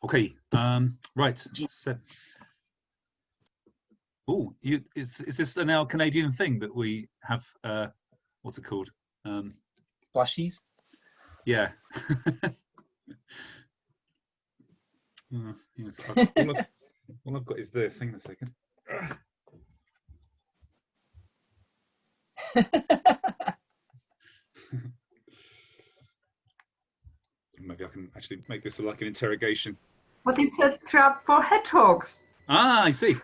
Okay. Right. So, oh, is this a now Canadian thing that we have? What's it called? Plushies? Yeah. Yes. All I've got is this. Hang on a second. Maybe I can actually make this like an interrogation. But it's a trap for hedgehogs. Ah, I see.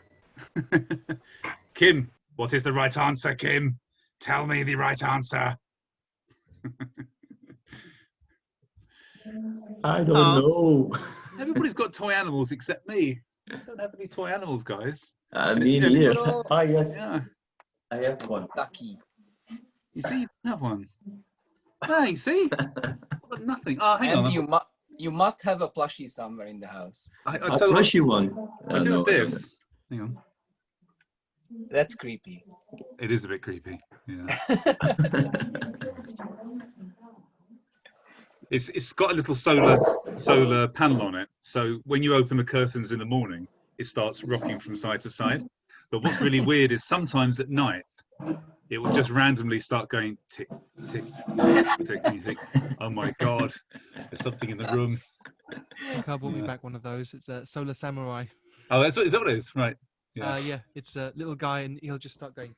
Kim, what is the right answer, Kim? Tell me the right answer. I don't know. Everybody's got toy animals except me. I don't have any toy animals, guys. Me neither. No. Ah, yes. Yeah. I have one. Ducky. You see, you have one. Hey, see? I've got nothing. Oh, hang And on. you must have a plushie somewhere in the house. I A plushy one. I do No, have this. Hang on. That's creepy. It is a bit creepy. Yeah. It's got a little solar panel on it. So when you open the curtains in the morning, it starts rocking from side to side. But what's really weird is sometimes at night, it will just randomly start going tick, tick, tick, tick. And you think, oh my God, there's something in the room. Carl brought me back one of those. It's a Solar Samurai. Oh, is that what it is? Right. Yeah. Yeah, it's a little guy and he'll just start going.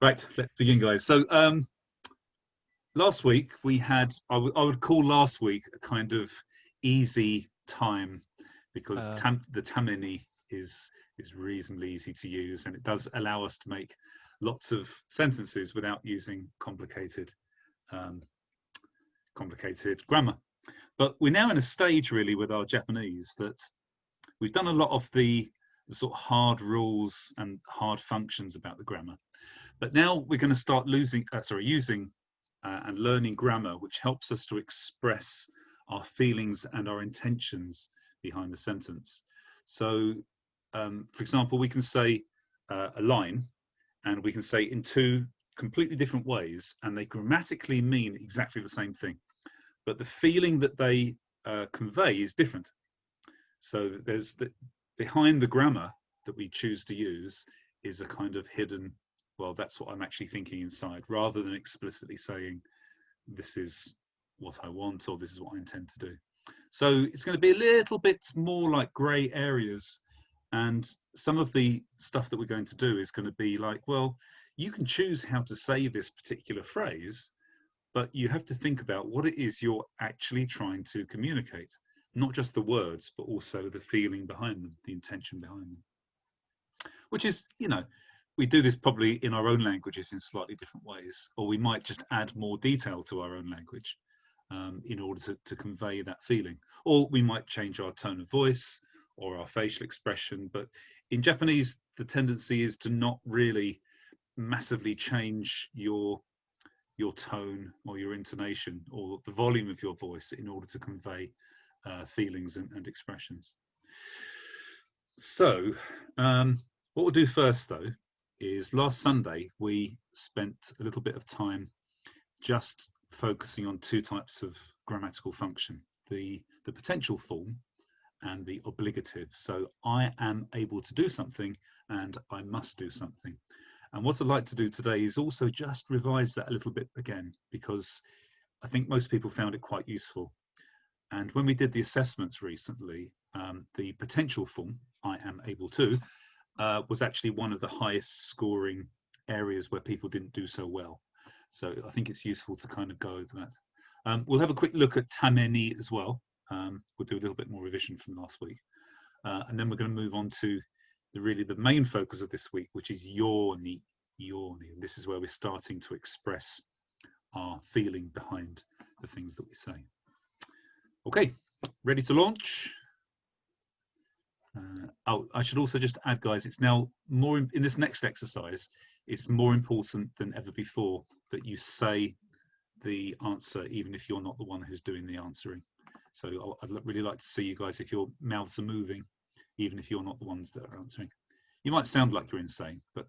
Right, let's begin, guys. So last week we had, I would call last week a kind of easy time because the Taimini is reasonably easy to use, and it does allow us to make lots of sentences without using complicated grammar. But we're now in a stage really with our Japanese that we've done a lot of the sort of hard rules and hard functions about the grammar. But now we're going to start using and learning grammar, which helps us to express our feelings and our intentions behind the sentence. So, for example, we can say a line, and we can say in two completely different ways, and they grammatically mean exactly the same thing. But the feeling that they convey is different. So there's behind the grammar that we choose to use is a kind of hidden, well, that's what I'm actually thinking inside, rather than explicitly saying, this is what I want, or this is what I intend to do. So it's going to be a little bit more like grey areas. And some of the stuff that we're going to do is going to be like, well, you can choose how to say this particular phrase, but you have to think about what it is you're actually trying to communicate. Not just the words, but also the feeling behind them, the intention behind them. Which is, you know, we do this probably in our own languages in slightly different ways, or we might just add more detail to our own language in order to convey that feeling. Or we might change our tone of voice or our facial expression. But in Japanese, the tendency is to not really massively change your tone or your intonation or the volume of your voice in order to convey feelings and expressions. So what we'll do first though is last Sunday we spent a little bit of time just focusing on two types of grammatical function, the potential form and the obligative. So I am able to do something and I must do something. And what I'd like to do today is also just revise that a little bit again, because I think most people found it quite useful. And when we did the assessments recently, the potential form, I am able to, was actually one of the highest scoring areas where people didn't do so well. So I think it's useful to kind of go over that. We'll have a quick look at Taimini as well. We'll do a little bit more revision from last week. And then we're going to move on to the main focus of this week, which is yoni. This is where we're starting to express our feeling behind the things that we say. Okay, ready to launch? Oh, I should also just add, guys, it's now more in this next exercise, it's more important than ever before that you say the answer, even if you're not the one who's doing the answering. So I'd really like to see you guys, if your mouths are moving, even if you're not the ones that are answering. You might sound like you're insane, but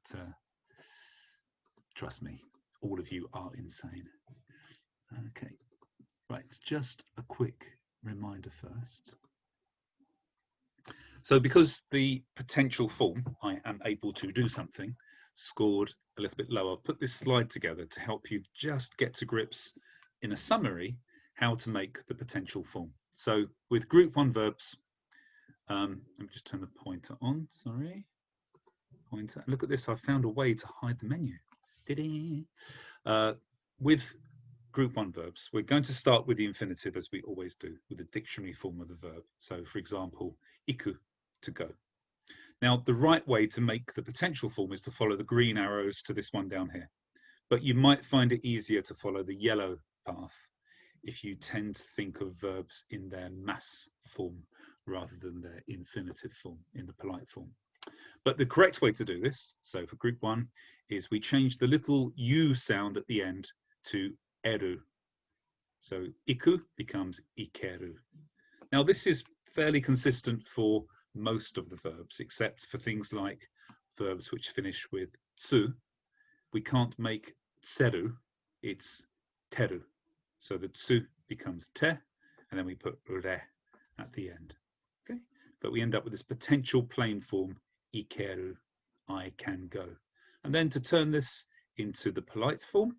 trust me, all of you are insane. Okay, It's just a quick reminder first. So because the potential form, I am able to do something, scored a little bit lower, I've put this slide together to help you just get to grips in a summary how to make the potential form. So with group 1 verbs, let me just turn the pointer on, sorry. Pointer, look at this, I've found a way to hide the menu. With group 1 verbs, we're going to start with the infinitive as we always do, with the dictionary form of the verb. So for example, iku, to go. Now, the right way to make the potential form is to follow the green arrows to this one down here. But you might find it easier to follow the yellow path if you tend to think of verbs in their mass form rather than their infinitive form, in the polite form. But the correct way to do this, so for group 1, is we change the little U sound at the end to eru. So iku becomes ikeru. Now this is fairly consistent for most of the verbs, except for things like verbs which finish with tsu. We can't make tseru, it's teru. So the tsu becomes te, and then we put re at the end. Okay, but we end up with this potential plain form, ikeru, I can go. And then to turn this into the polite form,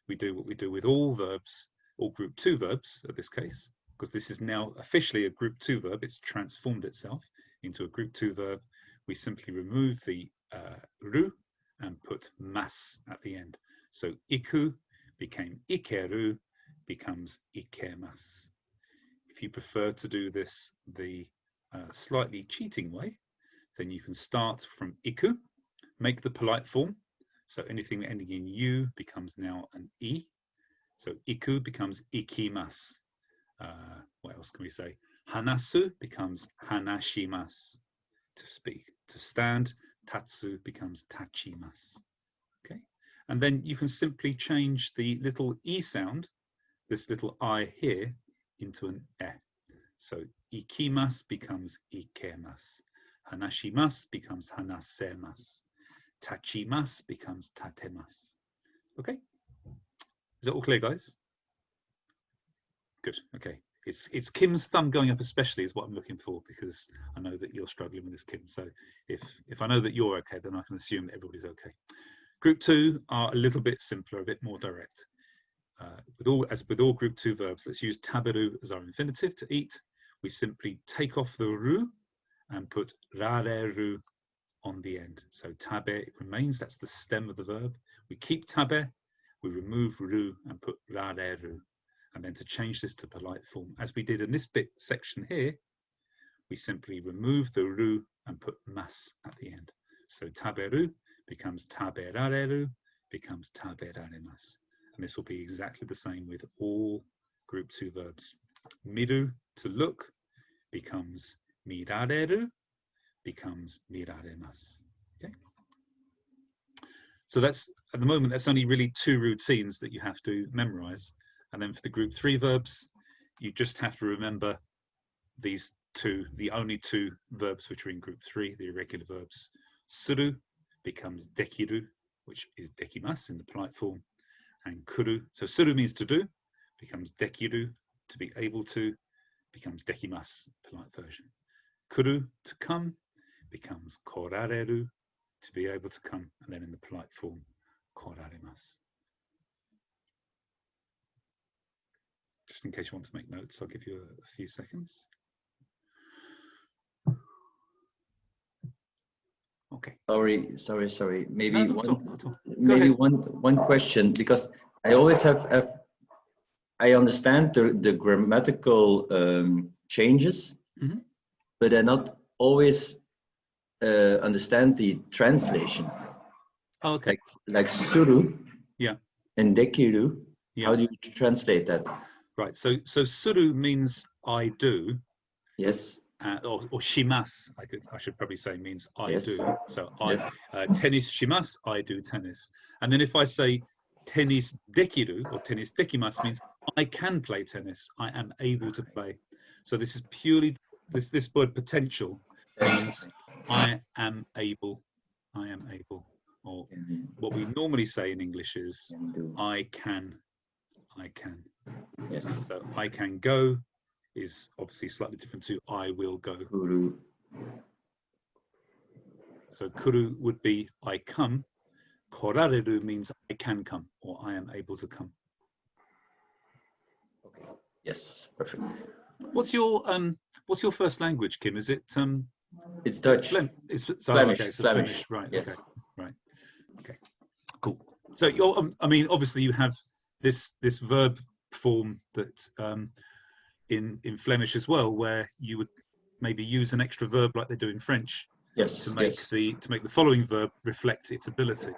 we do what we do with all verbs, all group 2 verbs at this case, because this is now officially a group 2 verb, it's transformed itself into a group 2 verb. We simply remove the ru and put mas at the end. So iku became ikeru, becomes ikemas. If you prefer to do this the slightly cheating way, then you can start from iku, make the polite form. So anything ending in u becomes now an e. So iku becomes ikimas. What else can we say? Hanasu becomes hanashimas, to speak. To stand, tatsu becomes tachimas. Okay, and then you can simply change the little e sound, this little I here, into an e. So ikimas becomes ikemas. Hanashimas becomes hanasemas. Tachimas becomes tatemas. Okay, is that all clear, guys? Good. Okay. It's Kim's thumb going up especially is what I'm looking for, because I know that you're struggling with this, Kim. So if I know that you're okay, then I can assume that everybody's okay. Group 2 are a little bit simpler, a bit more direct. As with all group 2 verbs, let's use taberu as our infinitive, to eat. We simply take off the ru and put rareru on the end. So tabe remains, that's the stem of the verb. We keep tabe, we remove ru and put rareru. And then to change this to polite form, as we did in this bit section here, we simply remove the ru and put mas at the end. So taberu becomes taberareru, becomes taberaremas. And this will be exactly the same with all group 2 verbs. Miru, to look, becomes mirareru, becomes miraremas. Okay. So that's, at the moment, that's only really 2 routines that you have to memorize. And then for the group 3 verbs, you just have to remember these 2, the only 2 verbs which are in group 3, the irregular verbs. Suru becomes dekiru, which is dekimas in the polite form, and kuru. So suru means to do, becomes dekiru, to be able to, becomes dekimas, polite version. Kuru, to come, becomes korareru, to be able to come, and then in the polite form, koraremas. Just in case you want to make notes, I'll give you a few seconds. Okay. Sorry. Maybe No, one question, because I always I understand the grammatical changes, but I not always understand the translation. Oh, okay. Like suru, yeah, and dekiru. Yeah. How do you translate that? Right. So suru means I do. Yes. Or shimas, I should probably say, means I Yes. do. So Yes. Tennis shimas, I do tennis. And then if I say tennis dekiru or tennis dekimas, means I can play tennis. I am able to play. So this is purely this word potential means I am able. I am able. Or what we normally say in English is I can. I can. Yes. Yes. So I can go is obviously slightly different to I will go. Kuru. So kuru would be I come. Korareru means I can come or I am able to come. Okay. Yes. Perfect. What's your first language, Kim? Is it It's Dutch. It's Flemish. okay, so Flemish. Right. Yes. Okay. Right. Okay. Cool. So you're I mean, obviously you have this verb form that in Flemish as well, where you would maybe use an extra verb like they do in French Yes. to make Yes. the following verb reflect its ability.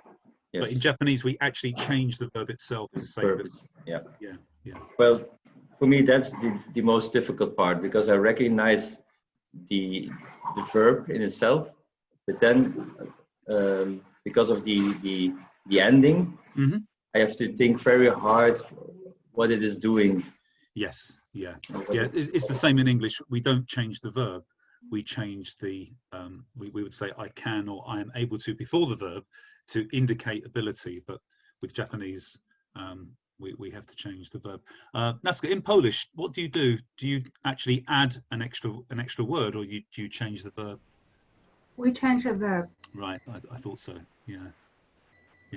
Yes. But in Japanese, we actually change the verb itself to say that. Purpose. Yeah. Yeah. Well, for me, that's the most difficult part because I recognize the verb in itself, but then because of the ending, Mm-hmm. I have to think very hard what it is doing. Yes. Yeah. and what Yeah. it- It's the same in English. We don't change the verb. We change the we would say I can or I am able to before the verb to indicate ability, but with Japanese we have to change the verb. Naska, in Polish, what do you do? Do you actually add an extra word, or do you change the verb? We change the verb. Right, I thought so. Yeah.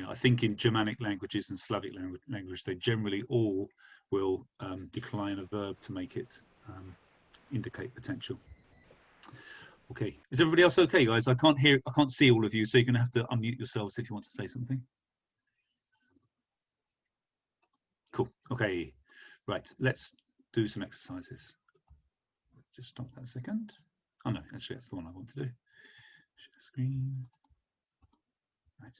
I think in Germanic languages and Slavic language, they generally all will decline a verb to make it indicate potential. Okay, is everybody else okay, guys? I can't see all of you, so you're going to have to unmute yourselves if you want to say something. Cool. Okay, right. Let's do some exercises. Just stop that a second. Oh no, actually that's the one I want to do. Share screen. Right.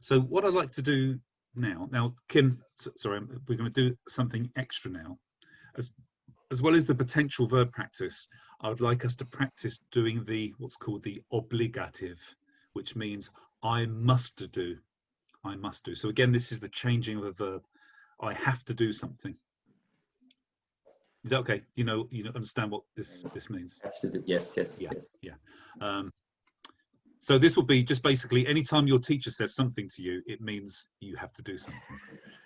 So what I'd like to do now, Kim, sorry, we're going to do something extra now. As well as the potential verb practice, I would like us to practice doing what's called the obligative, which means I must do. I must do. So again, this is the changing of a verb. I have to do something. Is that okay? You understand what this means? Have to do. Yes. Yeah. So this will be just basically anytime your teacher says something to you, it means you have to do something.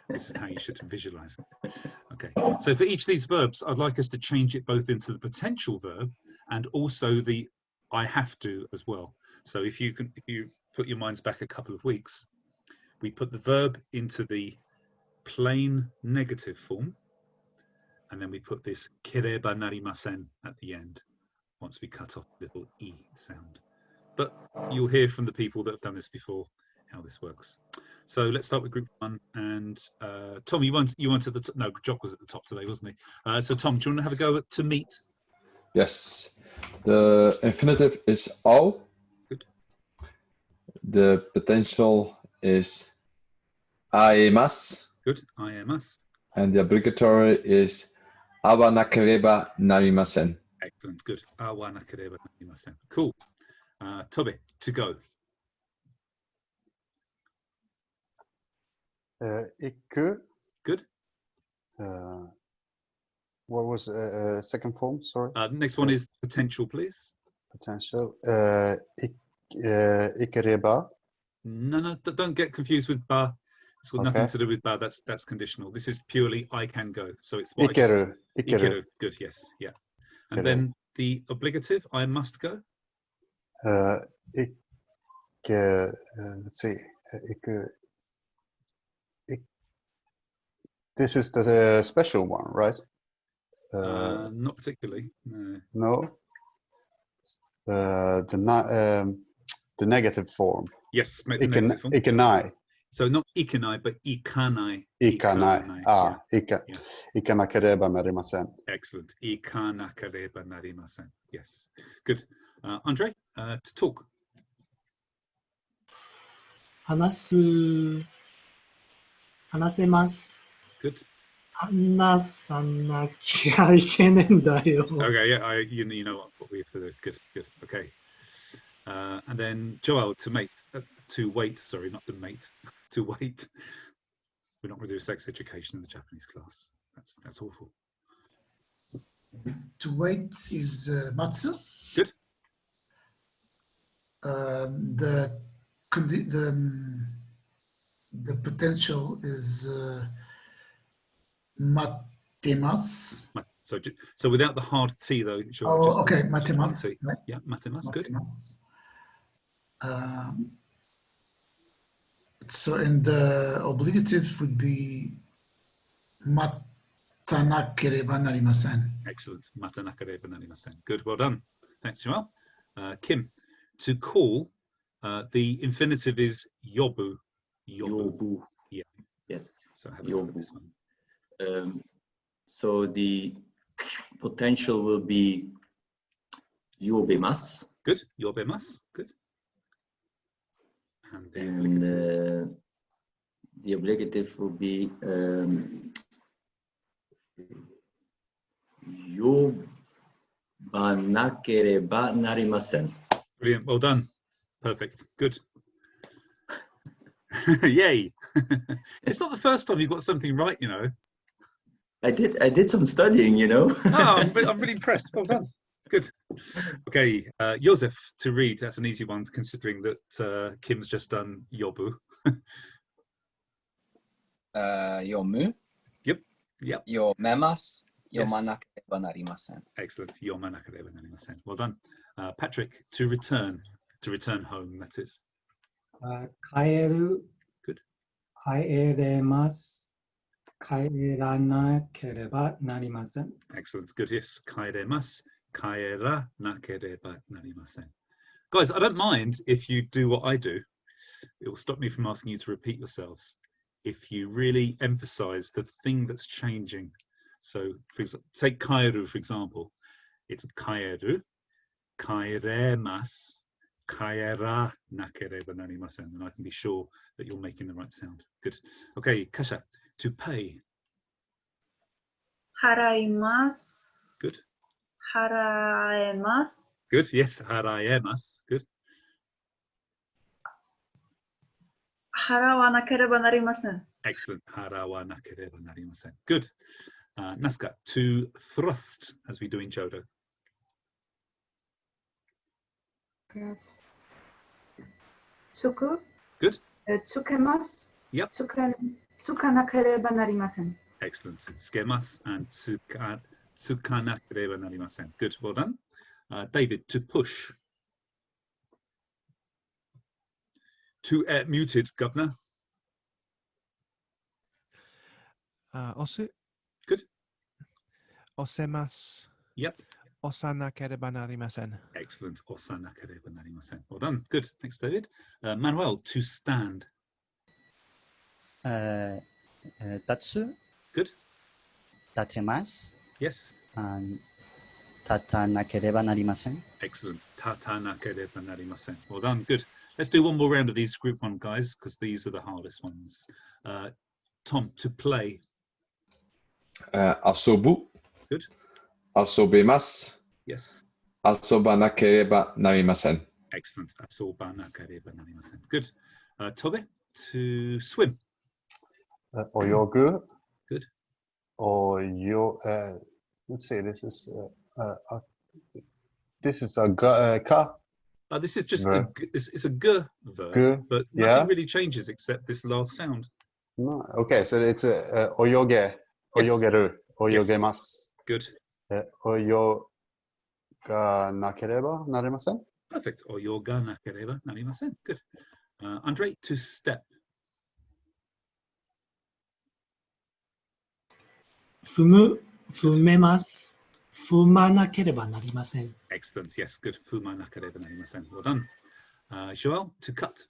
This is how you should visualize it. Okay, so for each of these verbs, I'd like us to change it both into the potential verb and also the I have to as well. So if you put your minds back a couple of weeks, we put the verb into the plain negative form, and then we put this kereba narimasen at the end once we cut off the little E sound. But you'll hear from the people that have done this before how this works. So let's start with group one. And Tom, you weren't at the top. No, Jock was at the top today, wasn't he? So Tom, do you want to have a go to meet? Yes. The infinitive is ao. Good. The potential is aemas. Good. Aemas. And the obligatory is awa nakereba narimasen. Excellent. Good. Awa nakereba narimasen. Cool. Toby, to go. Ikke. Good. What was second form? Sorry. Next one is potential, please. Potential. Ikereba. No, don't get confused with ba. It's got nothing Okay. to do with ba. That's conditional. This is purely I can go. So it's what I just- Ikeru. Ikeru. Good. Yes. Yeah. And Ikeru. then the obligative, I must go. Let's see. This is the special one, right? Not particularly. No. No. The negative form. Yes, make the negative form. Ikenai. So not ikanai, but ikanai. Ikanai. Yeah. Ikanakereba narimasen. Excellent. Ikanakareba narimasen. Yes. Good. Andre, to talk. 話せます。 Good. 話さなきゃいけねえんだよ。 Okay, yeah, you know what we have to do. Good. Okay. And then Joel, to wait. Sorry, not to mate. To wait. We're not going to do sex education in the Japanese class. That's awful. To wait is matsu. Good. The potential is Matemas. So without the hard T though. Sure, Oh, just okay. just one Matemas. T. Right? Yeah, matemas. Good. Matemas. So, and the obligative would be matanakereba narimasen. Excellent. Matanakereba narimasen. Good. Well done. Thanks, Joel. Kim, to call, the infinitive is yobu. Yobu. Yeah. Yes. So have a look at Yobu. this one. So the potential will be yobemas. Good. Yobemas. Good. And the And obligative. the obligative will be yobanakereba narimasen. Brilliant. Well done. Perfect. Good. Yay. It's not the first time you've got something right, you know. I did some studying, you know. Oh, I'm really impressed. Well done. Good. Okay, Joseph, to read. That's an easy one, considering that Kim's just done yobu. Yomu. Yep. Yomemas. Yes. Yomanakereba narimasen. Excellent. Yomanakadewa narimasen. Well done. Patrick, to return home, that is. Kaeru. Good. Kaeremasu. Kaeranakereba narimasen. Excellent. Good. Yes. Kaeremas. Kaera nakereba narimasen. Guys, I don't mind if you do what I do. It will stop me from asking you to repeat yourselves. If you really emphasize the thing that's changing. So, for example, take kaeru, for example. It's kaeru, kaeremas, kaera nakereba narimasen. And I can be sure that you're making the right sound. Good. Okay, Kasha, to pay. Haraimasu. Good. Haraemasu. Good. Yes, haraemas. Good. Harawanakereba narimasen. Excellent. Harawa nakereba narimasen. Good. Nazca, to thrust, as we do in Jodo. Yes. Tsuku. Good. Tsukemasu. Yep. Tsukanakereba narimasen. Excellent. Tsukemas and tsukanakereba narimasen. Good. Well done. David, to push. To muted, Governor. Osu. Good. Osemas. Yep. Osanakereba narimasen. Excellent. Osanakereba narimasen. Well done. Good. Thanks, David. Manuel, to stand. Tatsu. Good. Tatemasu. Yes. And tatanakereba narimasen. Excellent. Tatanakereba narimasen. Well done. Good. Let's do one more round of these group one, guys, because these are the hardest ones. Tom, to play. Asobu. Good. Asobemas. Yes. Asobanakereba narimasen. Excellent. Asobanakereba narimasen. Good. Tobe, to swim. Oyogu. Good. Let's see. This is a ka. This is just Verb. it's a g verb, G, but yeah. nothing really changes except this last sound. No, okay, so it's oyoge, Yes. oyogeru, oyogemasu. Good. Oyoga nakereba narimasen. Perfect. Oyoga nakereba narimasen. Good. Andre, to step. Fumemasu. Fumanakereba narimasen. Excellent. Yes. Good. Fuma nakereba narimasen. Well done. Joel, to cut.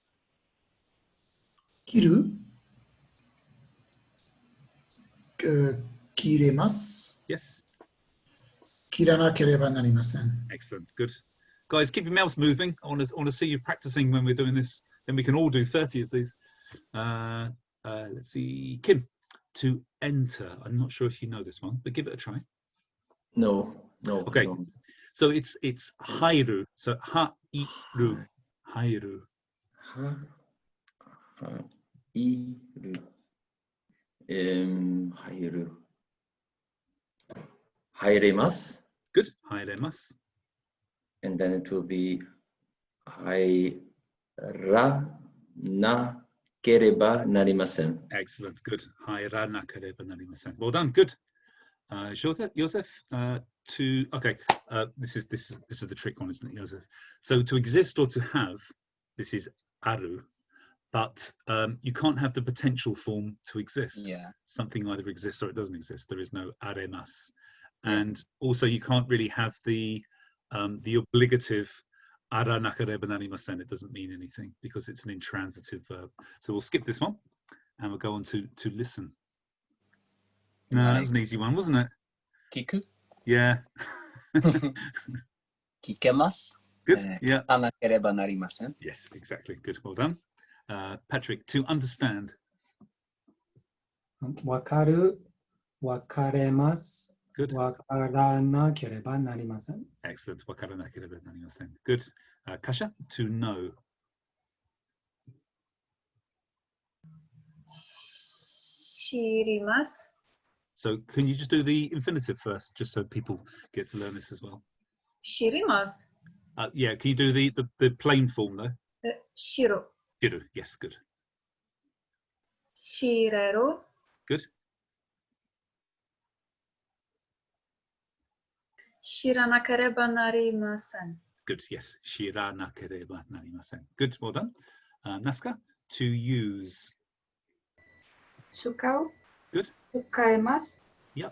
Kiru. Kiremasu. Yes. Kiranakereba narimasen. Excellent. Good. Guys, keep your mouths moving. I want to see you practicing when we're doing this. Then we can all do 30 of these. Let's see. Kim, to enter. I'm not sure if you know this one, but give it a try. No. Okay. No. So it's hairu. So ha-iru. Hairu. Iru. Hairu. Hairemasu. Good. Hairemasu. And then it will be haira na kereba narimasen. Excellent. Good. Haira nakereba narimasen. Well done. Good. Joseph, to okay. This is the trick one, isn't it, Joseph? So to exist or to have, this is aru, but you can't have the potential form to exist. Yeah. Something either exists or it doesn't exist. There is no aremas, Yeah. and also you can't really have the obligative ara nakareba narimasen. It doesn't mean anything because it's an intransitive verb. So we'll skip this one, and we'll go on to listen. No, that was an easy one, wasn't it? Kiku. Yeah. Kikemasu. Good. Yeah. 聞かなければなりません。 Yes, exactly. Good. Well done. Patrick, to understand. わかる、わかれます、 Good. わからなければなりません。 Excellent. Wakaranakireba narimasen. Good. Kasha, to know. 知ります。 So can you just do the infinitive first, just so people get to learn this as well? 知ります。 Yeah, can you do the plain form though? 知る。 Shiru. Yes, good. 知れる。 Good. 知らなければなりません。 Good. Yes. Shiranakereba narimasen. Good. Well done. Naska, to use. 使う。 Good. 使えます。 Yep.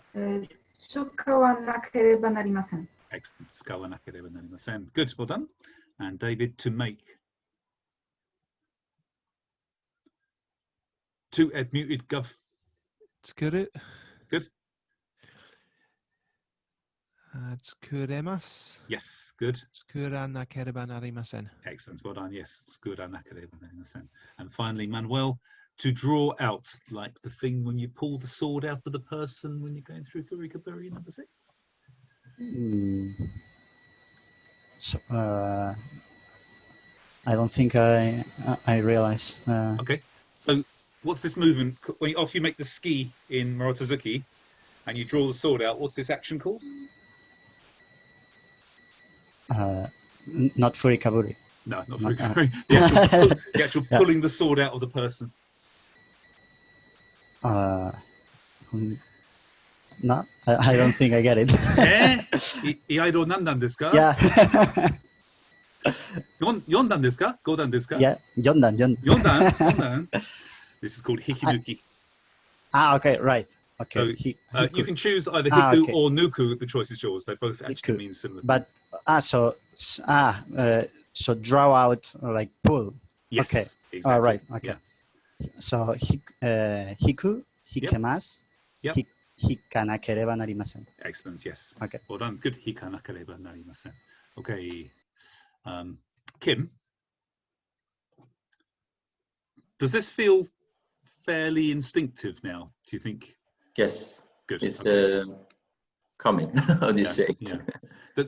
使わなければなりません。 Excellent. Skawanakereba narimasen. Good. Well done. And David, to make. To Ed muted Gov. Tsukuru. Good. Tsukuremasu. Yes. Good. Tsukuranakereba narimasen. Excellent. Well done. Yes. Skawanakereba narimasen. And finally, Manuel, to draw out, like the thing when you pull the sword out of the person when you're going through Furikaburi number 6. So, I don't think I realize. Okay. So what's this movement? When after you make the ski in Morotozuki and you draw the sword out, what's this action called? Not furikaburi. No, not Not- Furikaburi. The actual Yeah. pulling the sword out of the person. No, I don't think I get it. Iaido nandan desu ka? Yeah. 4段ですか ?5 段ですか Yeah, Yondan. 4段 This is called hikinuki. Ah, okay, right. Okay. So, Hiku. you can choose either Ah, hiku okay. or nuku. The choice is yours. They both actually Hiku. mean similar. But so draw out like pull. Yes, okay. exactly. All right. Okay. Yeah. So hiku, hikemasu, Yep. hikanakereba narimasen. Excellent. Yes. Okay. Well done. Good. Hikanakereba narimasen. Okay. Kim, does this feel fairly instinctive now? Do you think? Yes. Good. It's okay. coming. How do you Yeah, say it? yeah.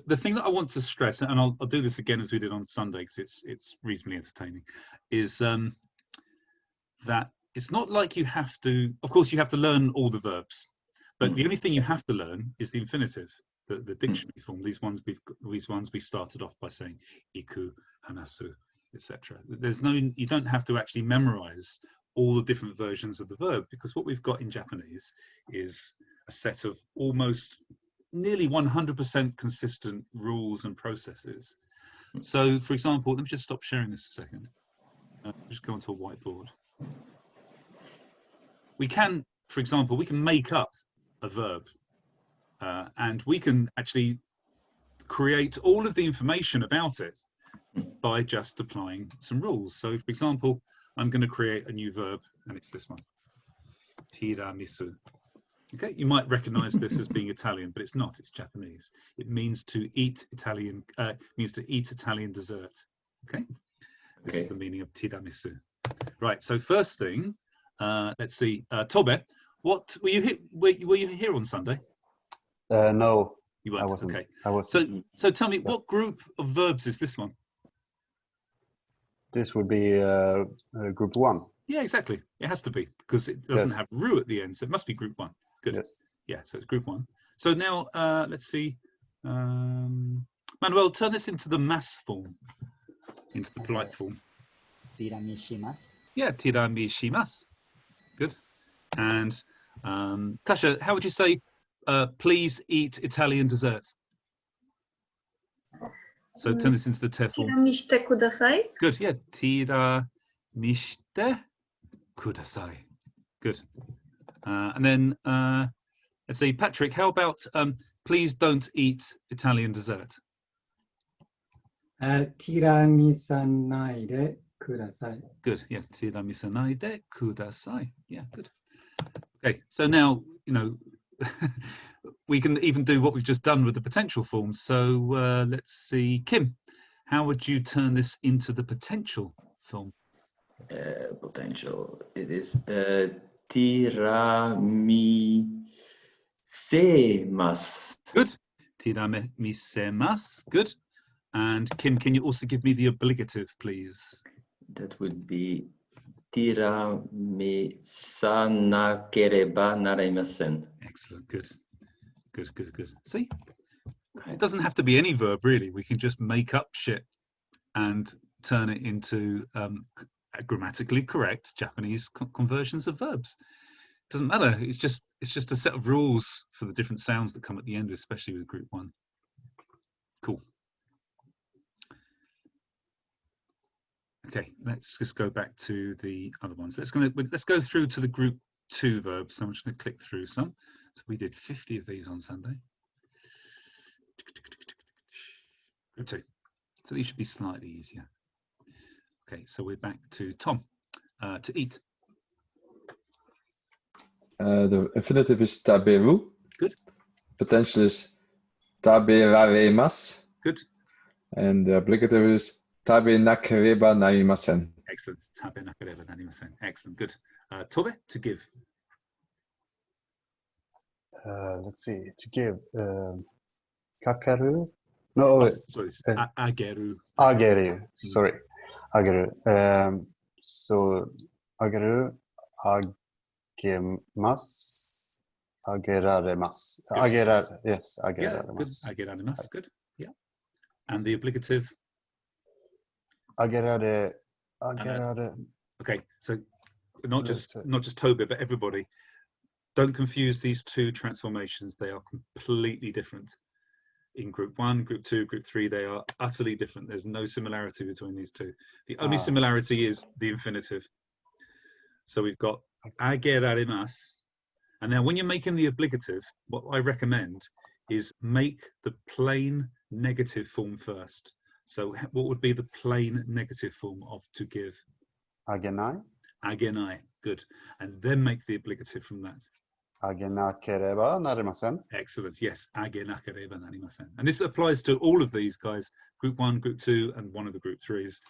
The thing that I want to stress, and I'll do this again as we did on Sunday because it's reasonably entertaining, is that it's not like you have to. Of course, you have to learn all the verbs, but the only thing you have to learn is the infinitive, the dictionary form. These ones we started off by saying iku, hanasu, etc. There's no. You don't have to actually memorize all the different versions of the verb because what we've got in Japanese is a set of almost nearly 100% consistent rules and processes. So, for example, let me just stop sharing this a second. Just go onto a whiteboard. We can, for example, we can make up a verb and we can actually create all of the information about it by just applying some rules. So, for example, I'm going to create a new verb and it's this one, tiramisu. Okay, you might recognize this as being Italian, but it's not, it's Japanese. It means to eat Italian, dessert. Okay, this is the meaning of tiramisu. Right, so first thing, let's see, Tobe, what were you here on Sunday? No, You weren't. I wasn't. Okay. I was. So tell me, what group of verbs is this one? This would be group 1. Yeah, exactly. It has to be because it doesn't Yes. have ru at the end, so it must be group 1. Good. Yes. Yeah, so it's group 1. So now let's see. Manuel, turn this into the mass form, into the polite form. Tiramishimasu. Yeah, tiramishimasu. Good. And Kasha, how would you say please eat Italian dessert. So turn this into the te form. Tiramishite kudasai. Good, yeah. Tiramishite kudasai. Good. And then let's see, Patrick, how about please don't eat Italian dessert? ティラミサないでください。 Good, yes. Tiramisanaide kudasai. Yeah, good. Okay, so now, you know, we can even do what we've just done with the potential forms. So let's see, Kim, how would you turn this into the potential form? Potential. It is tiramisemas. Good. Tiramisemas. Good. And Kim, can you also give me the obligative, please? That would be tiramisanakereba narimasen. Excellent. Good. Good, good, good. See? It doesn't have to be any verb, really. We can just make up shit and turn it into grammatically correct Japanese conversions of verbs. It doesn't matter. It's just a set of rules for the different sounds that come at the end, especially with group 1. Cool. Okay, let's just go back to the other ones. Let's go through to the group 2 verbs. So I'm just going to click through some. So we did 50 of these on Sunday. Group 2. So these should be slightly easier. Okay, so we're back to Tom. To eat. The infinitive is taberu. Good. Potential is taberaremas. Good. And the obligative is tabe nakereba narimasen. Excellent. Tabe nakereba narimasen. Excellent. Good. Tobe, to give. Let's see. To give. Kakaru? No, sorry. Ageru. Ageru. Sorry. Ageru. So, ageru. Agemas. Ageraremas. Yes, ageraremas. Yeah, good. Ageraremas. Good. Yeah. And the obligative? Agerare. Okay, so not just Tobe, but everybody. Don't confuse these two transformations. They are completely different. In group 1, group 2, group 3, they are utterly different. There's no similarity between these two. The only similarity is the infinitive. So we've got ageraremas. And now when you're making the obligative, what I recommend is make the plain negative form first. So what would be the plain negative form of to give? Agenai. Agenai, good. And then make the obligative from that. Agenakereba narimasen. Excellent, yes. Agenakereba narimasen. And this applies to all of these guys, group 1, group 2, and one of the group 3s.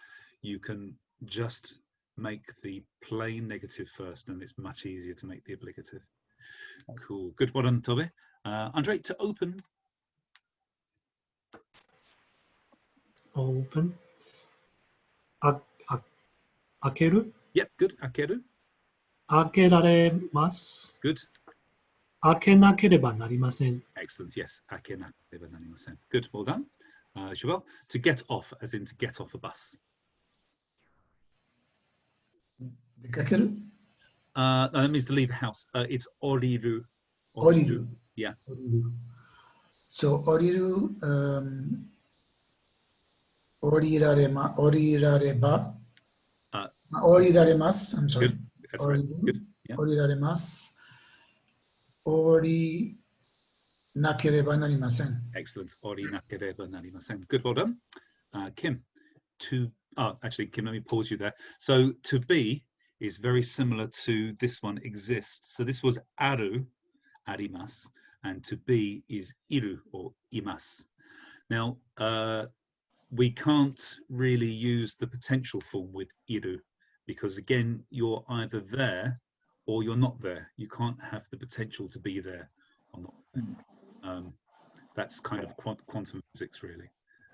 You can just make the plain negative first, and it's much easier to make the obligative. Cool, good. Well done, Tobe. Andre, to open. Open. Akeru. Yep, good. Akeru. Akeraremasu. Good. Akenakereba narimasen. Excellent, yes. Akenakereba narimasen. Good, well done. Joel, to get off, as in to get off a bus. Dekakeru? That means to leave a house. It's oriru. Oriru. Yeah. Oriru. So oriru, orirareba, oriraremas, I'm sorry. Good. That's right. Good. Yeah. Oriraremas, ori nakereba narimasen. Excellent. Ori nakereba narimasen. Good, well done. Kim, actually, Kim, let me pause you there. So to be is very similar to this one, exist. So this was aru, arimas, and to be is iru or imas. Now, we can't really use the potential form with iru because, again, you're either there or you're not there. You can't have the potential to be there or not. That's kind of quantum physics, really.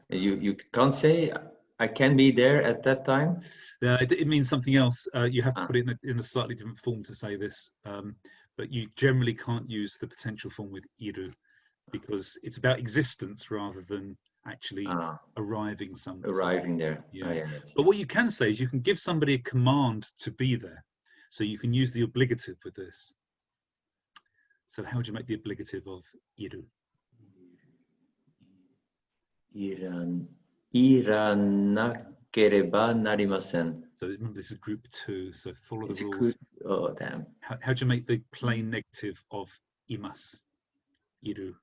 You can't say I can be there at that time? It means something else. You have to put it in a slightly different form to say this, but you generally can't use the potential form with iru because it's about existence rather than actually arriving somewhere. Arriving there. Yeah. Yes. But what you can say is you can give somebody a command to be there. So you can use the obligative with this. So how would you make the obligative of iru? Iranakereba narimasen. So remember, this is group 2. So follow Is the it rules. good? Oh, damn. How do you make the plain negative of imas? Iru.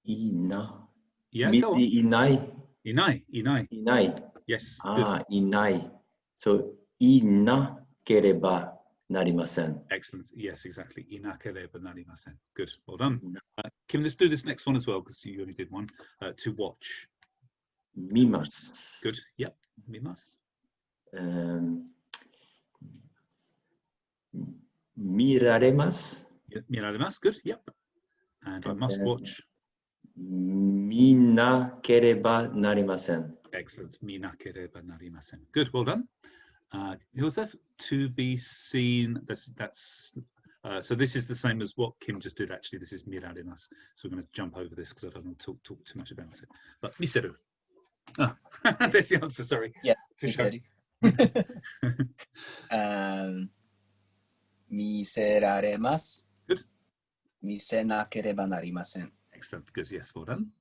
Ina. Yeah, go on. Inai. Inai. Inai. Yes. Ah, inai. So inakereba narimasen. Excellent. Yes, exactly. Inakereba narimasen. Good. Well done. Kim, let's do this next one as well, because you only did one. To watch. Mimas. Good. Yep. Mimas. Miraremas. Miraremas. Good. Yep. And I must watch. Minakereba narimasen. Excellent. Minakereba narimasen. Good. Well done. Joseph, to be seen. So this is the same as what Kim just did. Actually, this is miraremas. So we're going to jump over this because I don't want to talk too much about it. But miseru. Oh, there's the answer. Sorry. Yeah, miseru. Miseraremasu. Good. Misenakereba narimasen. Excellent. Good. Yes. Well done.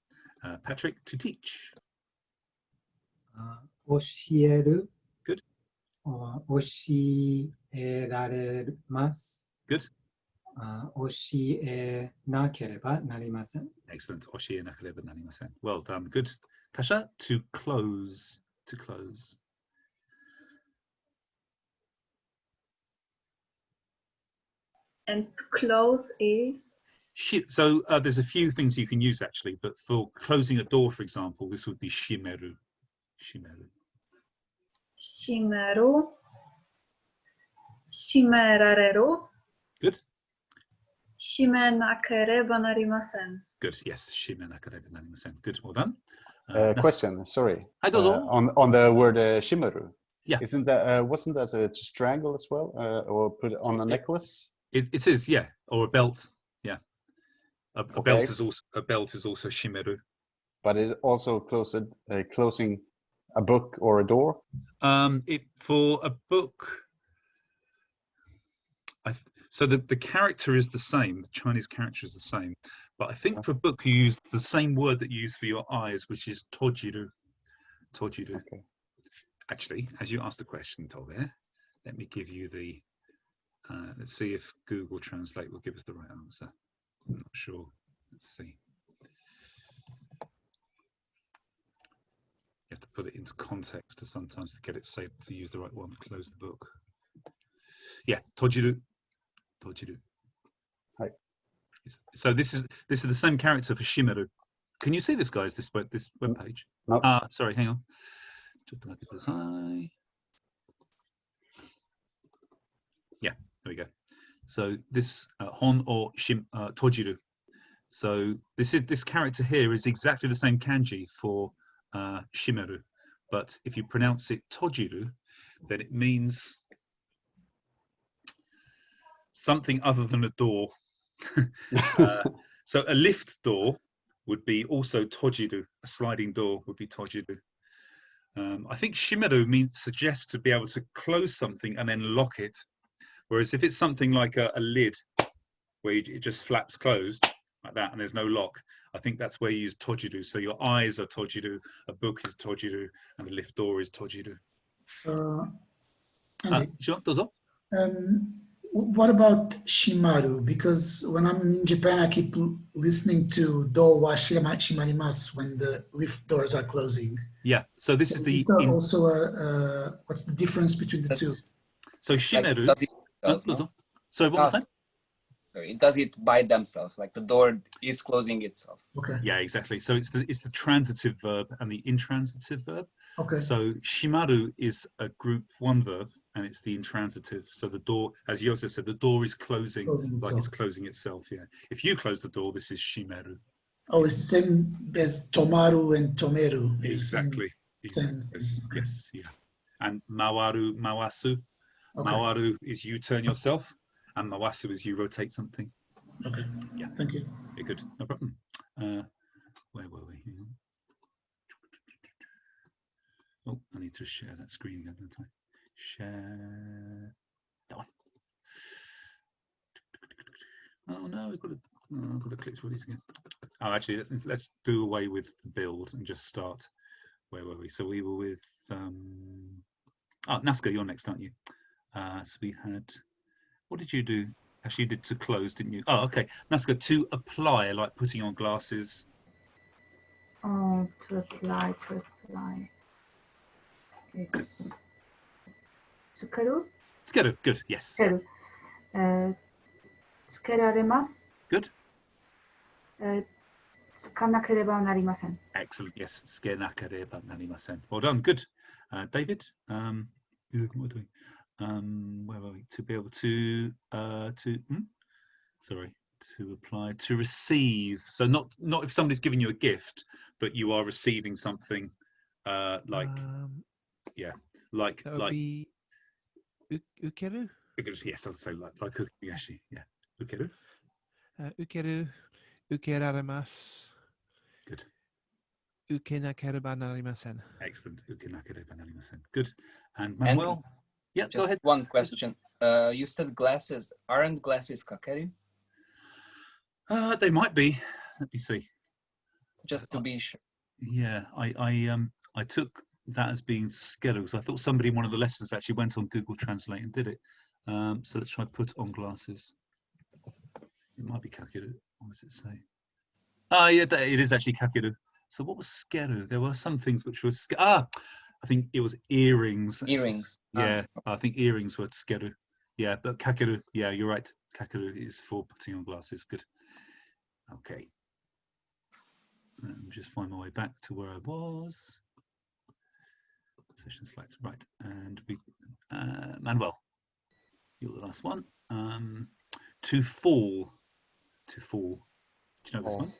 Patrick, to teach. 教える Good. 教えられます Good. 教えなければなりません Excellent. 教えなければなりません. Well done. Good. Tasha, to close. To close. And to close is? So there's a few things you can use actually, but for closing a door, for example, this would be shimeru. Shimeru. Shimeru. Shimerareru. Good. Shimenakereba narimasen. Good. Yes. Shimenakereba narimasen. Good. Well done. Question. Sorry. On the word shimeru. Yeah. Isn't that wasn't that a strangle as well, or put it on a necklace? It is, yeah, or a belt. Yeah. A belt is also shimeru. But it also closing a book or a door. For a book. So the character is the same. The Chinese character is the same, but I think for a book you use the same word that you use for your eyes, which is tojiru. Tojiru. Okay. Actually, as you asked the question, Tolbe, let me give you the. Let's see if Google Translate will give us the right answer. I'm not sure. Let's see. You have to put it into context to sometimes to get it saved to use the right one. Close the book. Yeah, tojiru. Tojiru. Hi. So this is the same character for shimeru. Can you see this, guys? This web page? No. Sorry, hang on. Yeah, there we go. So this hon or shim tojiru. So this character here is exactly the same kanji for shimeru, but if you pronounce it tojiru, then it means something other than a door. So a lift door would be also tojiru. A sliding door would be tojiru. I think shimeru suggests to be able to close something and then lock it. Whereas if it's something like a lid, where it just flaps closed like that and there's no lock, I think that's where you use tojiru. So your eyes are tojiru, a book is tojiru, and a lift door is tojiru. What about shimaru? Because when I'm in Japan, I keep listening to do wa shimarimasu when the lift doors are closing. Yeah, so this is the also what's the difference between the two? So shimeru. Sorry, what was that? Sorry, it does it by themselves, like the door is closing itself. Okay. Yeah, exactly. So it's the transitive verb and the intransitive verb. Okay. So shimaru is a group 1 verb and it's the intransitive. So the door, as Joseph said, the door is closing like it's closing itself. Yeah. If you close the door, this is shimeru. Oh, it's the same as tomaru and tomeru. Exactly. Yes. Yeah. And mawaru, mawasu. Okay. Mawaru is you turn yourself, and mawasu is you rotate something. Okay. Yeah. Thank you. You're good. No problem. Where were we? Oh, I need to share that screen again, don't I? Share. That one. Oh no, I've got to click through these again. Oh, actually, let's do away with the build and just start. Where were we? So we were with. Oh, Nazca, you're next, aren't you? So we had. What did you do? Actually, you did to close, didn't you? Oh, okay. Nazca, to apply, like putting on glasses. Oh, to apply. Tsukeru? Tsukeru, good, yes. Tsukeru. Tsukeraremasu. Good. つかなければなりません. Excellent, yes. Tsukenakereba narimasen. Well done, good. David, what are we doing? Where were we? To be able to apply, to receive. So not if somebody's giving you a gift, but you are receiving something like that would be ukeru. Yes, I'll say like cooking actually. Yeah, ukeru. Ukeru, ukeraremasu. Good. Ukenakereba narimasen. Excellent. Ukenakereba narimasen. Good. And Manuel. Yeah, just go ahead. One question. You said glasses. Aren't glasses kakeru? They might be. Let me see. Just to be sure. Yeah, I took that as being scheduled. So I thought somebody in one of the lessons actually went on Google Translate and did it. So let's try put on glasses. It might be kakeru. What does it say? Ah, yeah, it is actually kakeru. So what was skeru? There were some things which were I think it was earrings. Earrings. Yeah, I think earrings were skeru. Yeah, but kakeru. Yeah, you're right. Kakeru is for putting on glasses. Good. Okay. Let me just find my way back to where I was. Session slides. Right, and we Manuel, you're the last one. To fall. To fall. Do you know this one?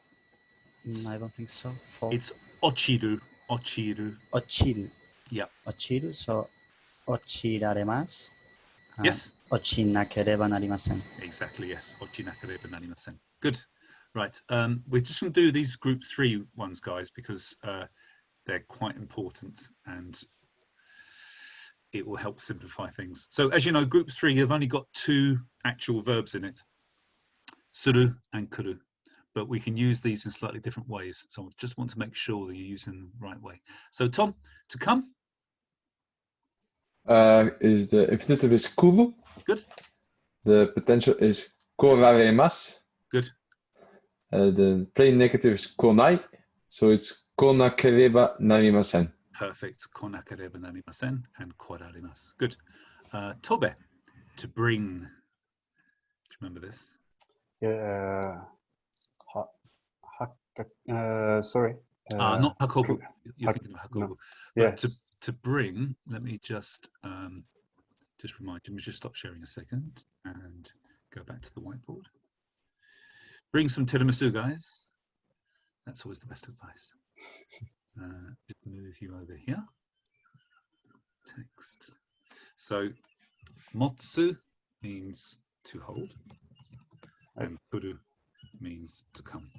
I don't think so. Fall. It's ochiru. Ochiru. Ochiru. Yeah. Ochiru. So ochiraremasu. Yes. Ochinakereba narimasen. Exactly. Yes. Ochinakereba narimasen. Good. Right. We're just going to do these group 3 ones, guys, because they're quite important and it will help simplify things. So as you know, group 3, you've only got 2 actual verbs in it, suru and kuru, but we can use these in slightly different ways. So I just want to make sure that you're using them the right way. So Tom, to come. Is the infinitive is kuru. Good. The potential is koraremasu. Good. The plain negative is konai, so it's konakereba narimasen. Perfect. Konakereba narimasen and korarimasu. Good. Tobe, to bring. Do you remember this? Yeah. Sorry. Not hakobu. You're thinking of hakobu. No. But Yes. to bring, let me just remind you. Let me just stop sharing a second and go back to the whiteboard. Bring some tiramisu, guys. That's always the best advice. Just move you over here. Text. So, motsu means to hold, and kuru means to come.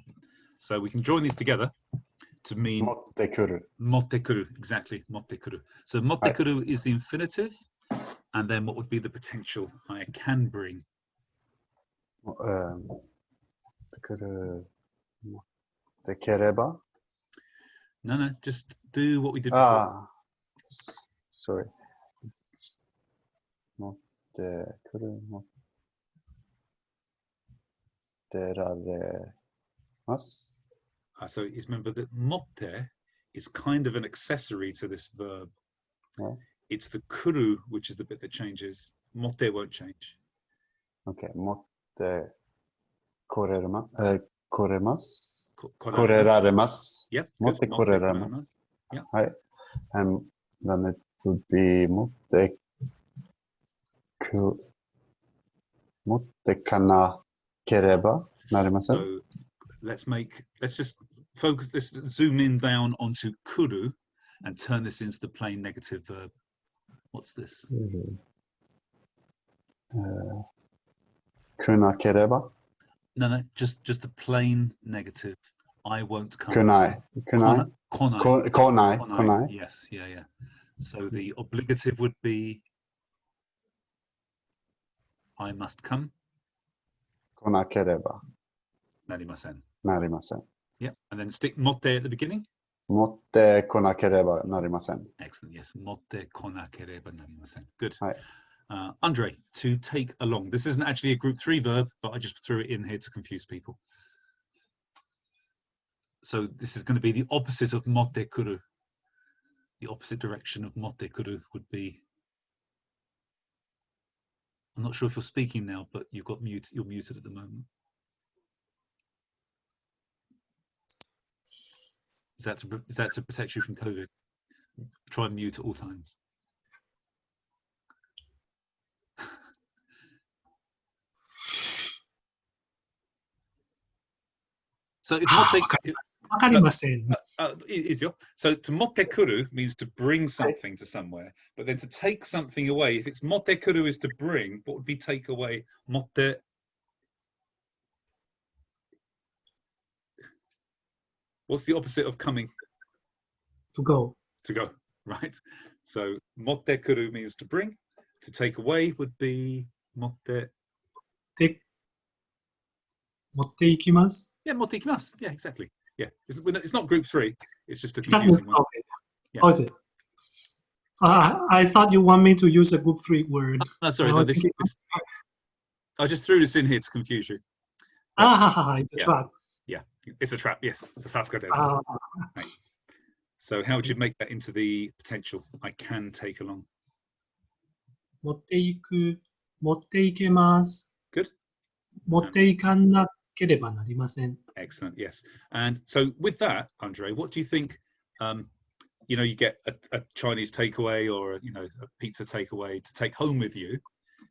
So we can join these together to mean Mottekuru. Mottekuru, exactly, mottekuru. So mottekuru is the infinitive, and then what would be the potential? I can bring. Mottekereba. No, just do what we did before. Sorry. Mottekuru. Motteraremasu. So remember that motte is kind of an accessory to this verb. Yeah. It's the kuru, which is the bit that changes. Motte won't change. Okay. Motte koreremasu. Yep. Motte koreremasu. Yeah. Hi. And then it would be mottekana kereba narimasen. So let's just focus this, zoom in down onto kuru and turn this into the plain negative verb. What's this? Kuna kereba. No, just the plain negative. I won't come. Kunai. Konai. Konai. Yes, yeah. So the obligative would be I must come. 来なければ Narimasen. なりません。 Yeah. And then stick motte at the beginning. 持ってこなければなりません。 Excellent. Yes. Motte konakereba narimasen. Good. はい。 Andre, to take along. This isn't actually a group 3 verb, but I just threw it in here to confuse people. So this is going to be the opposite of motte kuru. The opposite direction of motte kuru would be. I'm not sure if you're speaking now, but you've got mute. You're muted at the moment. Is that to protect you from COVID? Try and mute at all times. So if motte, わかりません。 so to motte kuru means to bring something to somewhere, but then to take something away. If it's motte kuru is to bring, what would be take away? Motte. What's the opposite of coming? To go. To go, right? So motte kuru means to bring. To take away would be motte. 持っていきます。 Yeah, motte ikimasu. Yeah, exactly. Yeah, it's not group 3. It's just a It's not confusing one. okay. Yeah. How is it? I thought you want me to use a group 3 word. No, sorry. I No, was this, thinking- I just threw this in here to confuse you. It's a Yeah. trap. Yeah, it's a trap. Yes, it's a Sasuke desu. Ah, Right. So how would you make that into the potential? I can take along. 持っていく、持っていけます。 Good. 持っていかなければなりません。 Excellent. Yes. And so with that, Andre, what do you think? You know, you get a Chinese takeaway or a pizza takeaway to take home with you.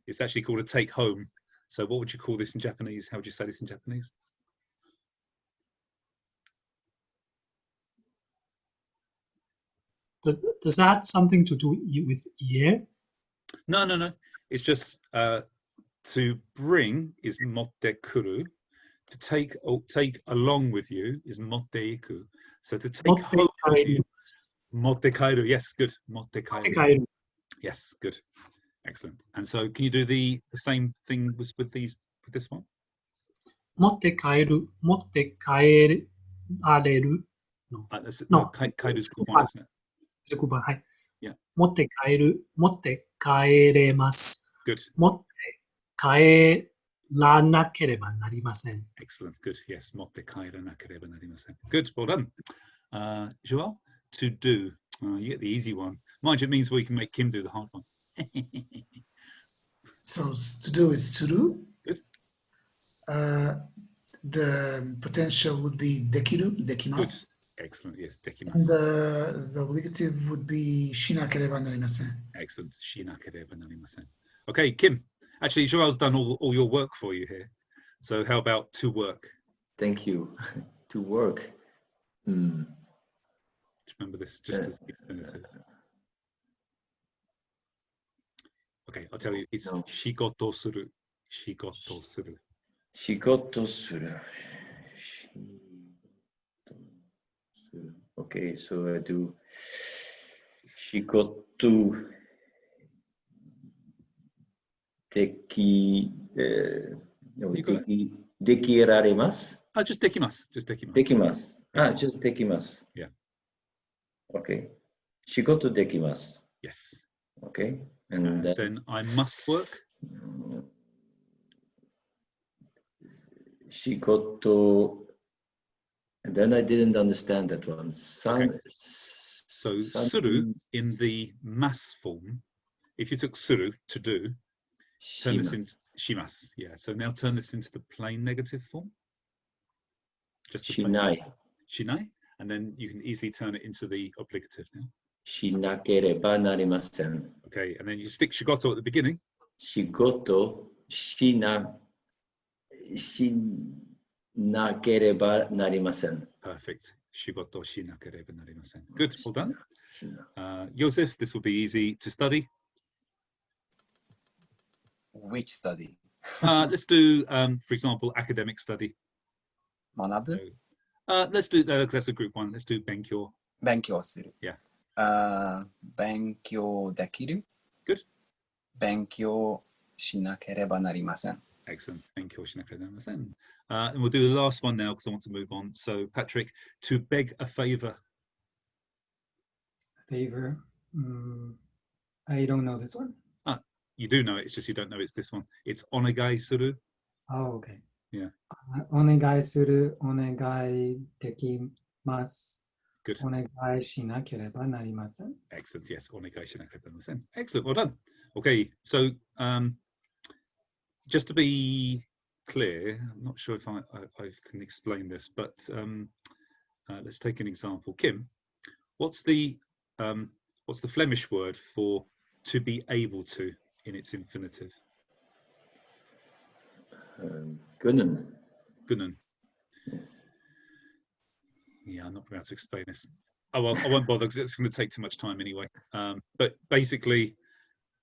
It's actually called a take home. So what would you call this in Japanese? How would you say this in Japanese? Does that have something to do with ie? No. It's just to bring is motte kuru. To take along with you is motte iku. So to take home with you, motte kairu. Yes, good. Motte kairu. Yes, good. Excellent. And so can you do the same thing with this one? 持って帰る、持って帰られる。No. Kairu is group 1, isn't it? グバはい。 Yeah. 持って帰る、持って帰れます。 Good. 持って帰らなければなりません。 Excellent. Good. Yes. Motte kaira nakereba narimasen. Good. Well done. Joel, to do. You get the easy one. Mind you, it means we can make Kim do the hard one. So to do is to do. Good. The potential would be dekiru, dekimasu. Excellent. Yes. And Dekimasu. the obligative would be shinakereba narimasen. Excellent. Shinakereba narimasen. Okay, Kim. Actually, Joel's done all your work for you here. So how about to work? Thank you. To work. Remember this just as the infinitive. Okay, I'll tell you. It's shigoto suru. Shigoto suru. Shigoto suru. Okay, so I do shigoto dekiraremasu. Just dekimasu. Just dekimasu. Dekimasu. Just dekimasu. Yeah. Okay. Shigoto dekimasu. Yes. Okay. And then I must work. Shigoto. And then I didn't understand that one. Okay. So suru in the mass form, if you took suru to do, turn this into shimasu. Yeah. So now turn this into the plain negative form. Just shinai. Shinai. And then you can easily turn it into the obligative now. Shinakereba narimasen. Okay, and then you stick shigoto at the beginning. Shigoto shinakereba narimasen. Perfect. Shigoto shinakereba narimasen. Good, well done. Joseph, this will be easy to study. Which study? Let's do, for example, academic study. Manabu? Let's do, that's a group one. Let's do benkyo. Benkyo suru. Yeah. Benkyo dekiru. Good. Benkyo しなければなりません. Excellent. Thank you. And we'll do the last one now because I want to move on. So, Patrick, to beg a favor. Favor. I don't know this one. Ah, you do know it. It's just you don't know it's this one. It's onegai suru. Oh, okay. Yeah. お願いする、お願いできます。 Good. お願いしなければなりません。 Excellent. Yes. Onegai shinakerebasen. Excellent. Well done. Okay. So, just to be clear, I'm not sure if I can explain this, but let's take an example. Kim, what's the Flemish word for to be able to in its infinitive? Kunnen. Kunnen. Yes. Yeah, I'm not going to be able to explain this. Oh well, I won't bother because it's going to take too much time anyway. But basically,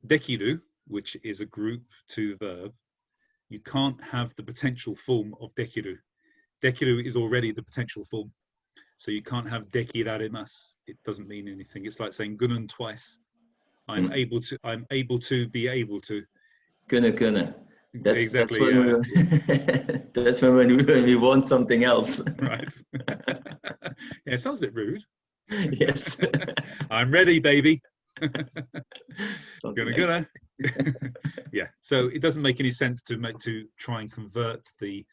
dekiru, which is a group to verb, you can't have the potential form of dekiru. Dekiru is already the potential form. So you can't have dekiraremasu. It doesn't mean anything. It's like saying gunnen twice. I'm able to be able to. Kunnen. That's exactly. That's when we want something else. Right. Yeah, it sounds a bit rude. Yes. I'm ready, baby. Something Gonna. Yeah. So it doesn't make any sense to try and convert the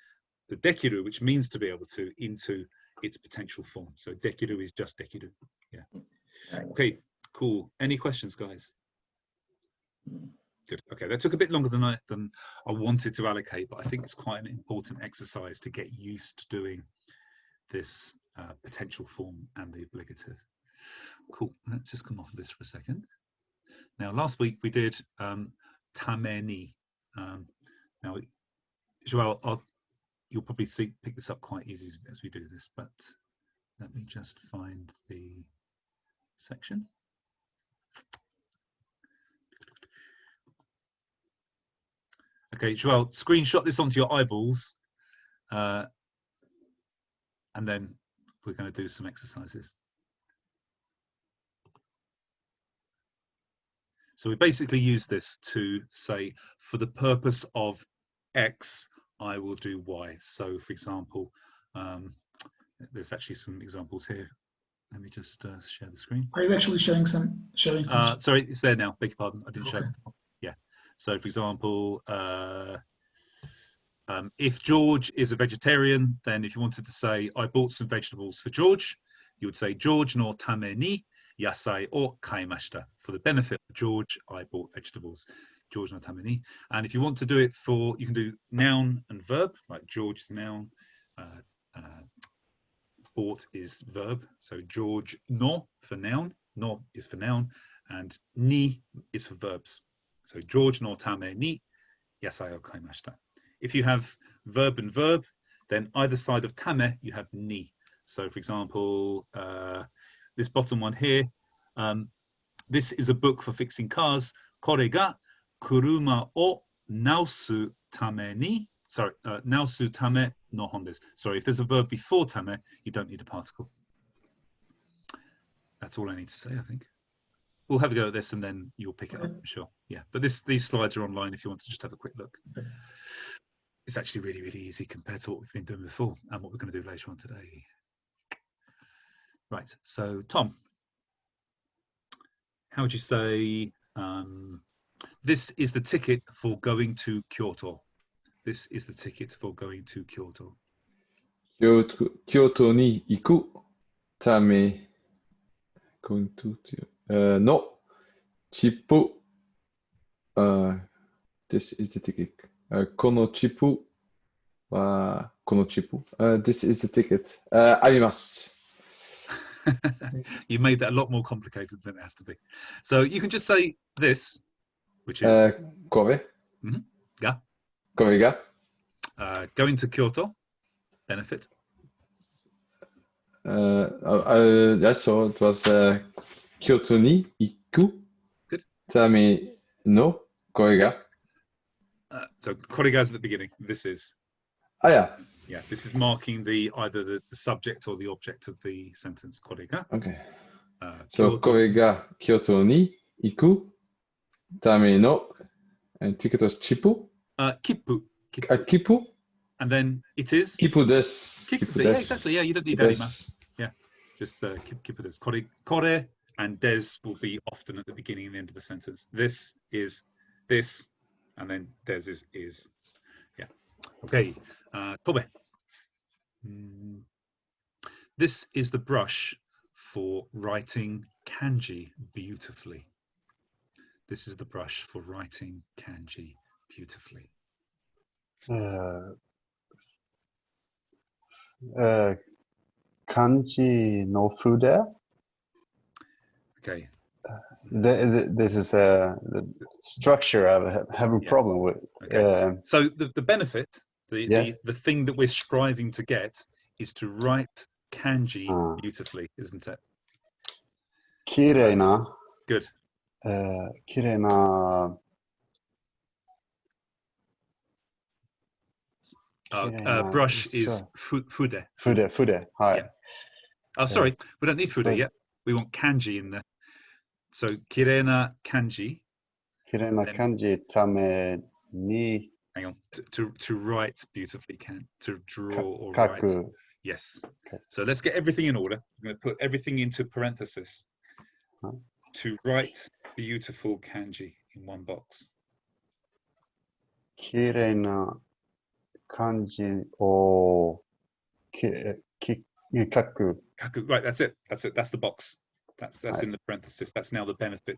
dekiru, which means to be able to, into its potential form. So dekiru is just dekiru. Yeah. Thanks. Okay. Cool. Any questions, guys? Good. Okay, that took a bit longer than I wanted to allocate, but I think it's quite an important exercise to get used to doing this potential form and the obligative. Cool. Let's just come off of this for a second. Now, last week we did tameni. Now, Joel, you'll probably pick this up quite easy as we do this, but let me just find the section. Okay, Joel, screenshot this onto your eyeballs, and then we're going to do some exercises. So we basically use this to say, for the purpose of X, I will do Y. So, for example, there's actually some examples here. Let me just share the screen. Are you actually showing some? Sorry, it's there now. Beg your pardon. I didn't show it. Yeah. So, for example, if George is a vegetarian, then if you wanted to say, I bought some vegetables for George, you would say, George no tame ni yasai o kaimashita. For the benefit of George, I bought vegetables. George no tame ni. And if you want to do it for, you can do noun and verb, like George is noun, bought is verb. So George no for noun, no is for noun, and ni is for verbs. So George no tame ni yasai o kaimashita. If you have verb and verb, then either side of tame you have ni. So for example, this bottom one here, this is a book for fixing cars. Kore ga kuruma o naosu tame ni. Sorry, naosu tame no hon desu. Sorry, if there's a verb before tame, you don't need a particle. That's all I need to say, I think. We'll have a go at this and then you'll pick it up, I'm sure. Yeah, but these slides are online if you want to just have a quick look. It's actually really, really easy compared to what we've been doing before and what we're going to do later on today. Right, so Tom, how would you say this is the ticket for going to Kyoto? This is the ticket for going to Kyoto. Kyoto ni iku tame going to no chippu. This is the ticket. Kono chippu wa kono chippu. This is the ticket. Arimasu. You made that a lot more complicated than it has to be. So you can just say this, which is kore. Ga. Kore ga. Going to Kyoto. Benefit. Yeah, so it was Kyoto ni iku. Good. Tame no kore ga. So kore ga is at the beginning. This is. Ah, yeah. Yeah, this is marking either the subject or the object of the sentence. Kore ga. Okay. So kore ga Kyoto ni iku tame no And ticket was chipu. Kippu. Kipu. And then it is. Kipu desu. Kippu. Yeah, exactly. Yeah, you don't need arimasu. Yeah, just kippu desu. Kore and des will be often at the beginning and the end of the sentence. This is this, and then des is. Yeah. Okay. Kobe. This is the brush for writing kanji beautifully. This is the brush for writing kanji beautifully. Kanji no fude. Okay. This is the structure I have a problem with. Okay. So the benefit, Yes. the thing that we're striving to get is to write kanji beautifully, isn't it? Kireina. Good. Kireina. Brush is fude. Fude. Hi. Yeah. Oh, sorry. We don't need fude yet. We want kanji in there. So kirena kanji. Kireina kanji tame ni. Hang on. To write beautifully, to draw or write. Yes. Okay. So let's get everything in order. I'm going to put everything into parenthesis. To write beautiful kanji in one box. Kireina kanji o kaku. Kaku. Right, that's it. That's the box. That's right. In the parenthesis. That's now the benefit.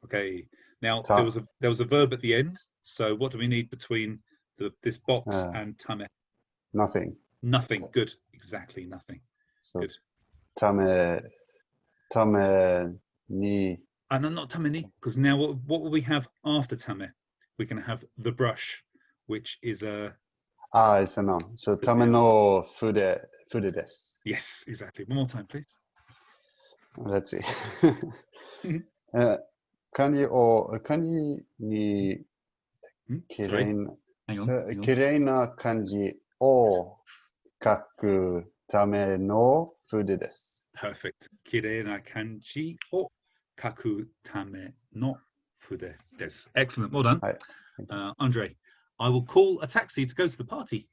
Okay. Now there was a verb at the end. So what do we need between this box and tame? Nothing. Nothing. Good. Exactly nothing. So, good. Tame ni. And not tame ni, because now what will we have after tame? We're going to have the brush, which is a. It's a noun. So tame no fude desu. Yes, exactly. One more time, please. Let's see. Kanji ni kireina kanji o kaku tame no fude desu. Perfect. Kireina kanji o kaku tame no fude desu. Excellent. Well done. Andre, I will call a taxi to go to the party.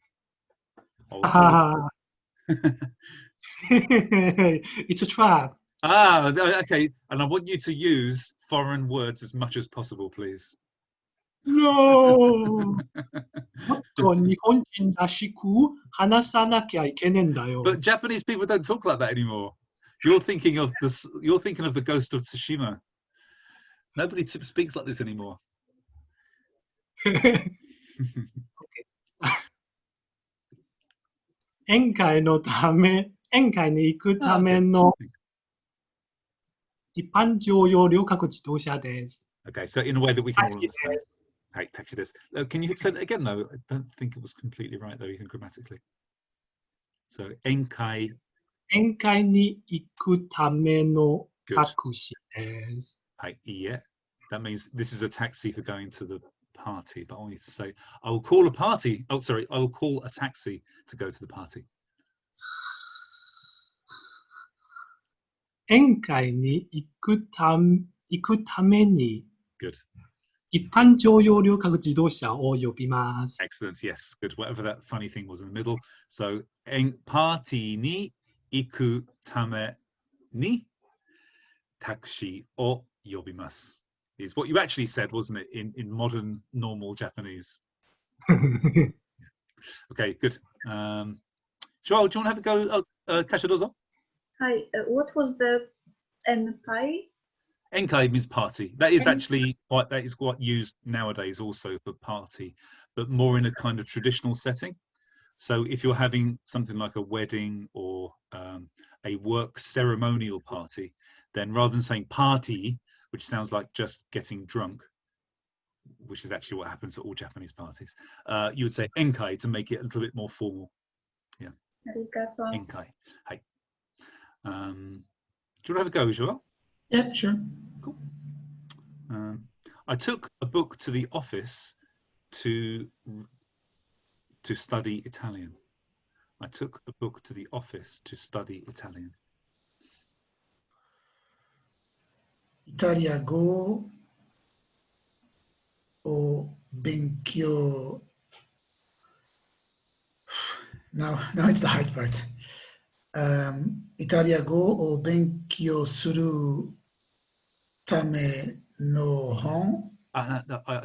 It's a trap. Okay. And I want you to use foreign words as much as possible, please. No. But Japanese people don't talk like that anymore. You're thinking of the Ghost of Tsushima. Nobody speaks like this anymore. Okay. 宴会に行くための一般乗用旅客自動車です。Okay, so in a way that we can all understand. Hey, taxi desu. Can you say that again, though? I don't think it was completely right, though, even grammatically. So, 宴会に行くためのタクシーです。Yeah, that means this is a taxi for going to the party. But I want you to say, I will call a party. Oh, sorry, I will call a taxi to go to the party. 宴会に行くために Good. 一般乗用旅客自動車を呼びます。Excellent. Yes. Good. Whatever that funny thing was in the middle. So, パーティーに行くためにタクシーを呼びます is what you actually said, wasn't it, in modern normal Japanese? Okay. Good. Joel, do you want to have a go? Kashidozo? Hi. What was the enkai? Enkai means party. That is actually quite used nowadays also for party, but more in a kind of traditional setting. So if you're having something like a wedding or a work ceremonial party, then rather than saying party, which sounds like just getting drunk, which is actually what happens at all Japanese parties, you would say enkai to make it a little bit more formal. Yeah. Arigato. Enkai. Hey. Do you want to have a go, Joel? Yeah, sure. Cool. I took a book to the office to study Italian. I took a book to the office to study Italian. イタリア語 o benkyō. Now it's the hard part. Italia go o benkyō suru tame no hon.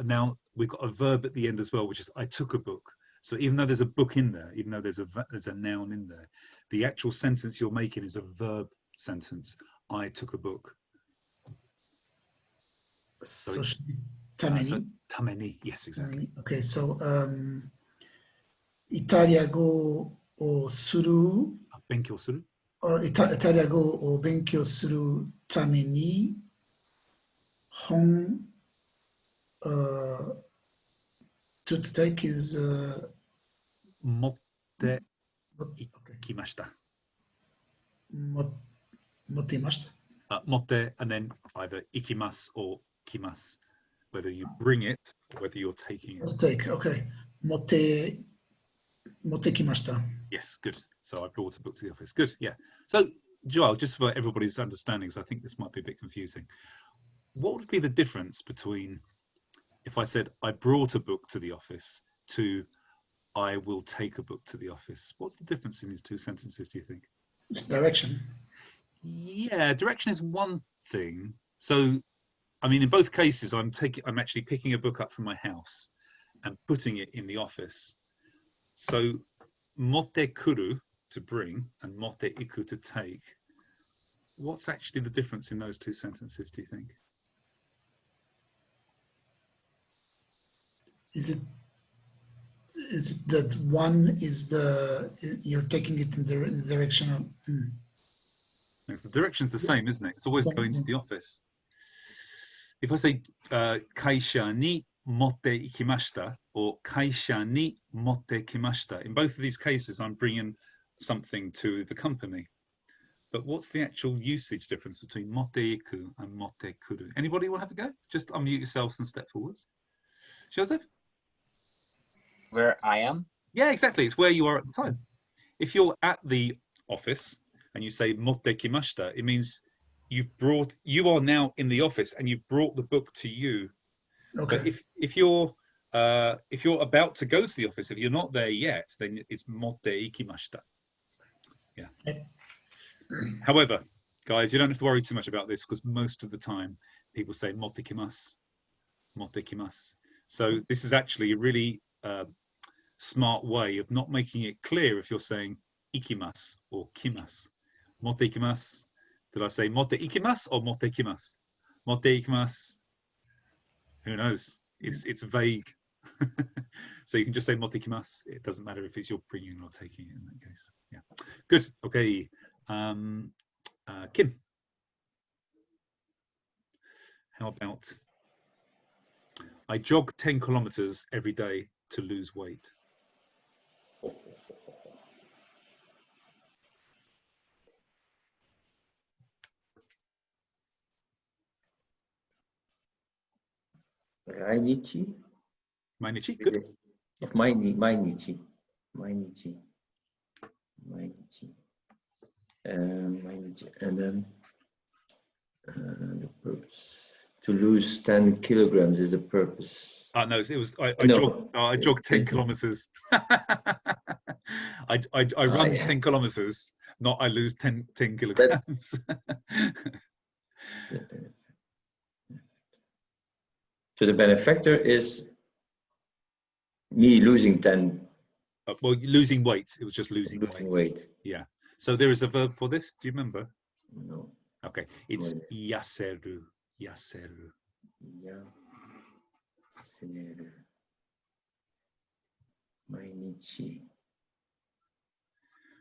Now we've got a verb at the end as well, which is I took a book. So even though there's a book in there, even though there's a noun in there, the actual sentence you're making is a verb sentence. I took a book. So tameni. Tameni, yes, exactly. Okay, so Italia go o suru. Benkyō suru. Italia go o benkyō suru tame ni hon to take is motte ikimashita. Motemashita. Motte and then either ikimasu or kimasu, whether you bring it or whether you're taking it. Take, okay. Motte kimashita. Yes, good. So I brought a book to the office. Good, yeah. So Joel, just for everybody's understanding, because I think this might be a bit confusing. What would be the difference between if I said I brought a book to the office to I will take a book to the office? What's the difference in these two sentences, do you think? It's direction. Yeah, direction is one thing. So, I mean, in both cases, I'm actually picking a book up from my house and putting it in the office. So, motte kuru, to bring, and motte iku, to take. What's actually the difference in those two sentences, do you think? Is it that one is you're taking it in the direction of? The direction's the same, isn't it? It's always going to the office. If I say kaisha ni motte ikimashita or kaisha ni motte kimashita, in both of these cases, I'm bringing something to the company. But what's the actual usage difference between motte iku and motte kuru? Anybody want to have a go? Just unmute yourselves and step forwards. Joseph? Where I am? Yeah, exactly. It's where you are at the time. If you're at the office and you say motte kimashita, it means you are now in the office and you've brought the book to you. Okay. But if you're about to go to the office, if you're not there yet, then it's motte ikimashita. Yeah. However, guys, you don't have to worry too much about this because most of the time people say motte kimasu, motte kimasu. So this is actually a really smart way of not making it clear if you're saying ikimasu or kimasu. Motte ikimasu. Did I say motte ikimasu or motte kimasu? Motte ikimasu. Who knows? It's vague. So you can just say motte ikimasu. It doesn't matter if it's you're bringing or taking it in that case. Yeah. Good. Okay. Kim. How about I jog 10 kilometers every day to lose weight? Mainichi. Mainichi, good. Mainichi. And then the purpose. To lose 10 kilograms is the purpose. No, it was I jog 10 kilometers. I run 10 kilometers, not I lose 10 kilograms. So the benefactor is me losing 10. Well, losing weight. It was just losing weight. Yeah. So there is a verb for this. Do you remember? No. Okay. It's yaseru. Yaseru. Yaseru. Mainichi.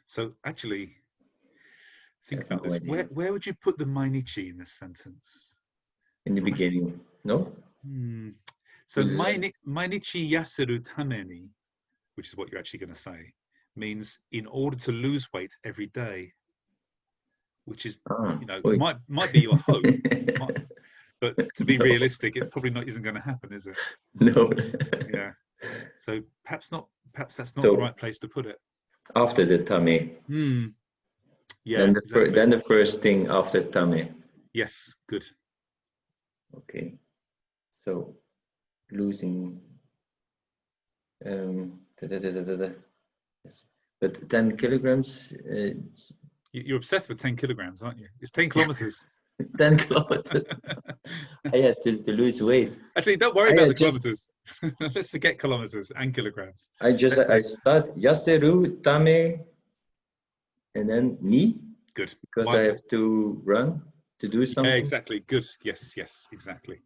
So actually, think about this. Where would you put the mainichi in this sentence? In the beginning, no? So mainichi yaseru tameni, which is what you're actually going to say, means in order to lose weight every day, which is, might be your hope. But to be realistic, it probably isn't going to happen, is it? No. Yeah. So perhaps that's not the right place to put it. After the tame. Yeah. Then exactly. then the first thing after tame. Yes. Good. Okay. So losing. Yes. But 10 kilograms. You're obsessed with 10 kilograms, aren't you? It's 10 kilometers. 10 kilometers. I had to lose weight. Actually, don't worry about the kilometers. Let's forget kilometers and kilograms. I start yaseru tame and then ni. Good. Because I have to run to do something. Yeah, exactly. Good. Yes, exactly.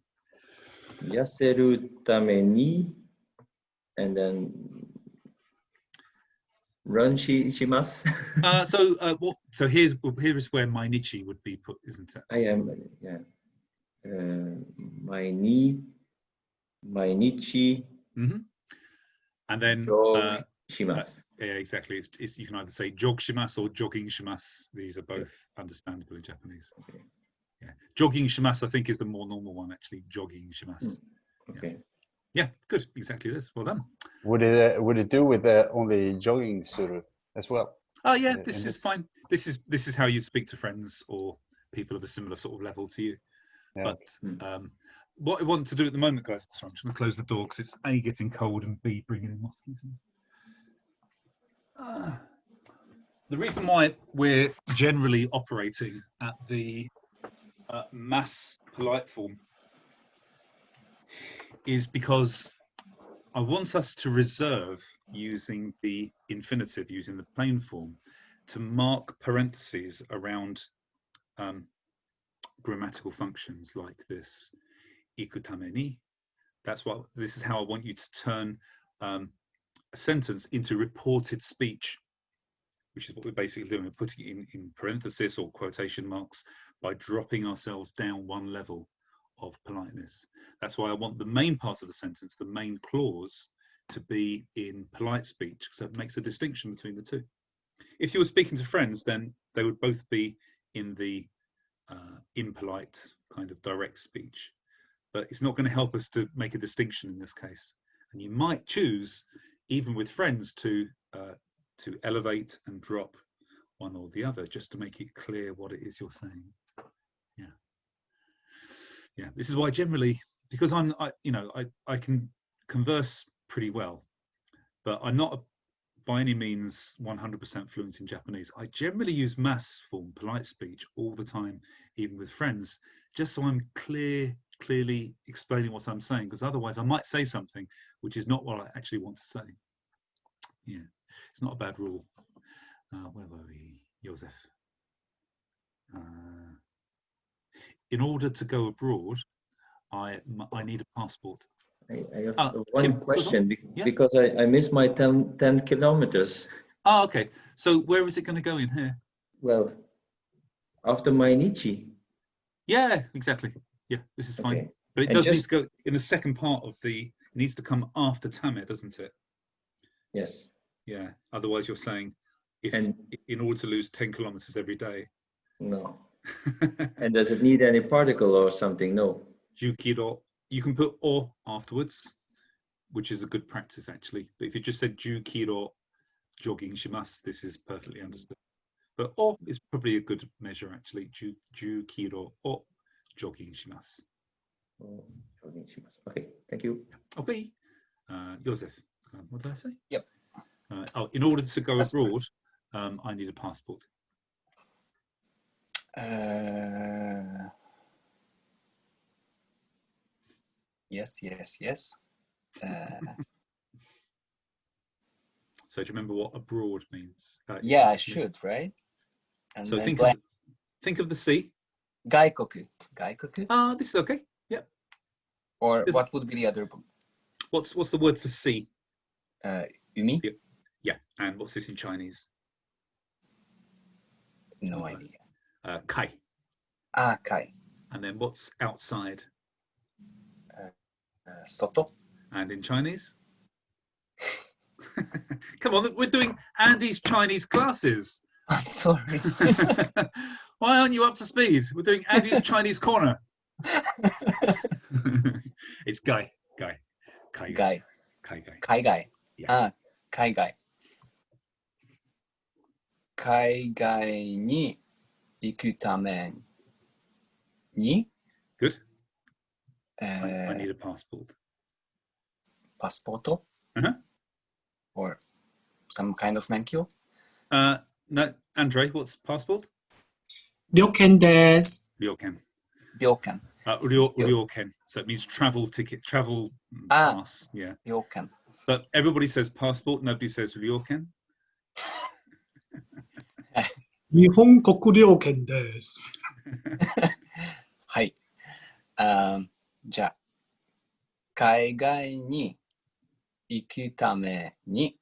Yaseru tame ni, and then run shimasu. So here is where mainichi would be put, isn't it? I am, yeah. Mainichi. Mm-hmm. And then shimasu. Yeah, exactly. It's you can either say jog shimasu or jogging shimasu. These are both understandable in Japanese. Okay. Yeah, jogging shimasu I think is the more normal one actually. Jogging shimasu. Okay. Yeah, good. Exactly this. Well done. Would it do with only jogging suru as well? Oh yeah, this is fine. This is how you speak to friends or people of a similar sort of level to you. Yeah. But what I want to do at the moment, guys. Sorry, I'm just going to close the door because it's A, getting cold, and B, bringing in mosquitoes. The reason why we're generally operating at the mass polite form is because I want us to reserve using the infinitive, using the plain form, to mark parentheses around grammatical functions like this. Ikutame ni. This is how I want you to turn a sentence into reported speech, which is what we're basically doing. We're putting it in parenthesis or quotation marks by dropping ourselves down one level of politeness. That's why I want the main part of the sentence, the main clause, to be in polite speech, because it makes a distinction between the two. If you were speaking to friends, then they would both be in the impolite kind of direct speech, but it's not going to help us to make a distinction in this case. And you might choose, even with friends, to elevate and drop one or the other, just to make it clear what it is you're saying. Yeah, this is why generally, because I can converse pretty well, but I'm not by any means 100% fluent in Japanese. I generally use mass form, polite speech, all the time, even with friends, just so I'm clearly explaining what I'm saying, because otherwise I might say something which is not what I actually want to say. Yeah, it's not a bad rule. Where were we, Joseph? In order to go abroad, I need a passport. I have one question because I missed my 10 kilometers. Oh, okay. So where is it going to go in here? Well, after mainichi. Yeah, exactly. Yeah, this is fine. Okay. But it does need to go in the second part of it needs to come after tame, doesn't it? Yes. Yeah. Otherwise, you're saying in order to lose 10 kilometers every day. No. And does it need any particle or something? No. Jukiro. You can put o afterwards, which is a good practice actually. But if you just said jukiro jogging shimasu, this is perfectly understood. But o is probably a good measure actually. Jukiro o jogging shimasu. Jogging shimasu. Okay, thank you. Okay. Joseph, what did I say? Yep. In order to go abroad, I need a passport. Yes. So do you remember what abroad means? Yeah, I should, right? And so think of the sea. Gaikoku. This is okay. Yeah. Or what would be the other? What's the word for sea? Umi. Yeah. And what's this in Chinese? No idea. Kai. Kai. And then what's outside? Soto. And in Chinese? Come on, we're doing Andy's Chinese classes. I'm sorry. Why aren't you up to speed? We're doing Andy's Chinese corner. It's Kai. Kaigai. Yeah. Kaigai. Kaigai ni iku tame ni. Good. I need a passport. passporto Uh-huh. or some kind of menkyo. No, Andre, what's passport? Ryoken desu. Ryoken. Ryoken. Ryoken. So it means travel ticket, travel pass. Yeah. Ryoken. But everybody says passport. Nobody says ryoken. 日本国領券です。はい。じゃあ、海外に行くために、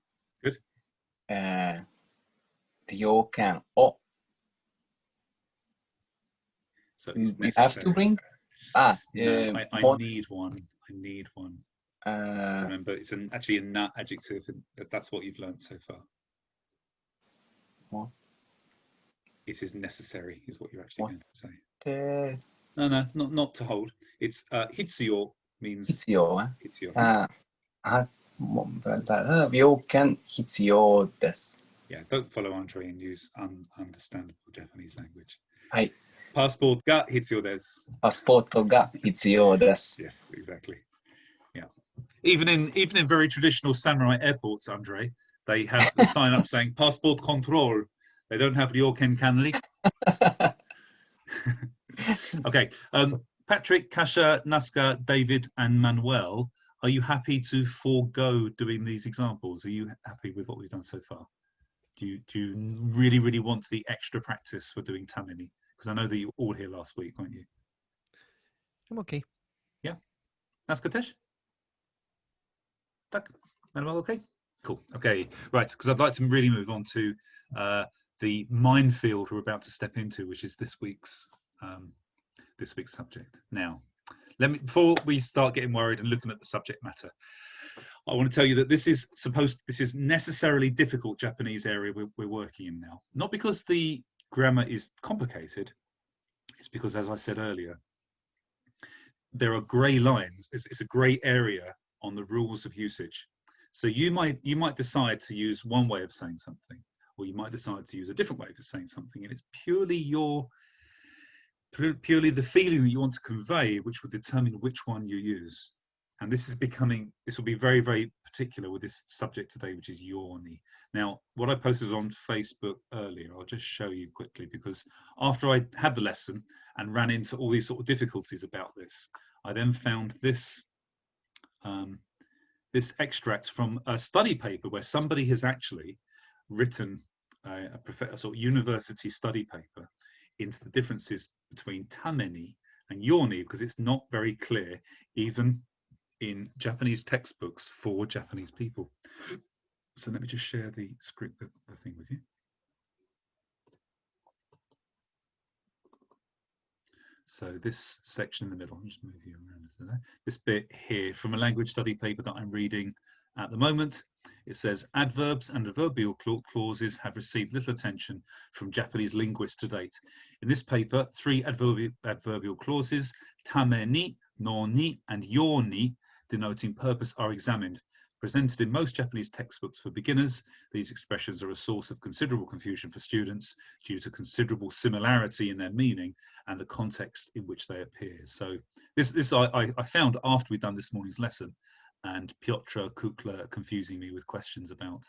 領券を So you it's have to necessary. bring? No, I more- need one. I need one. uh, Remember, it's actually a nut adjective, and that's what you've learned so far. What? It is necessary, is what you're actually What? going to say. the No, not to hold. It's hitsuyo means 必要ね。 hitsuyo. もうだから領券必要です。 Yeah, don't follow Andre and use ununderstandable Japanese language. はい。 Passport ga hitsuyo desu. パスポートが必要です。 Yes, exactly. Yeah. Even in very traditional samurai airports, Andre, they have the sign up saying passport control. They don't have ryoken kanri. Okay. Patrick, Kasha, Naska, David, and Manuel, are you happy to forego doing these examples? Are you happy with what we've done so far? Do you really, really want the extra practice for doing Tamini? Because I know that you were all here last week, weren't you? I'm okay. Yeah. Naska, Tesh? Tak? Manuel, okay? Cool. Okay. Right. Because I'd like to really move on to the minefield we're about to step into, which is this week's subject. Now, before we start getting worried and looking at the subject matter, I want to tell you that this is necessarily difficult Japanese area we're working in now. Not because the grammar is complicated, it's because, as I said earlier, there are grey lines. It's a grey area on the rules of usage. So you might decide to use one way of saying something, or you might decide to use a different way of saying something, and it's purely the feeling that you want to convey which will determine which one you use. And this will be very, very particular with this subject today, which is yoni. Now, what I posted on Facebook earlier, I'll just show you quickly, because after I had the lesson and ran into all these sort of difficulties about this, I then found this this extract from a study paper where somebody has actually written a sort of university study paper into the differences between tameni and yoni, because it's not very clear even in Japanese textbooks for Japanese people. So let me just share the script, the thing with you. So this section in the middle, I'll just move you around to there. This bit here from a language study paper that I'm reading at the moment, it says adverbs and adverbial clauses have received little attention from Japanese linguists to date. In this paper, 3 adverbial clauses, tameni, noni, and yoni, denoting purpose, are examined. Presented in most Japanese textbooks for beginners, these expressions are a source of considerable confusion for students due to considerable similarity in their meaning and the context in which they appear. So this I found after we'd done this morning's lesson, and Piotr Kukla confusing me with questions about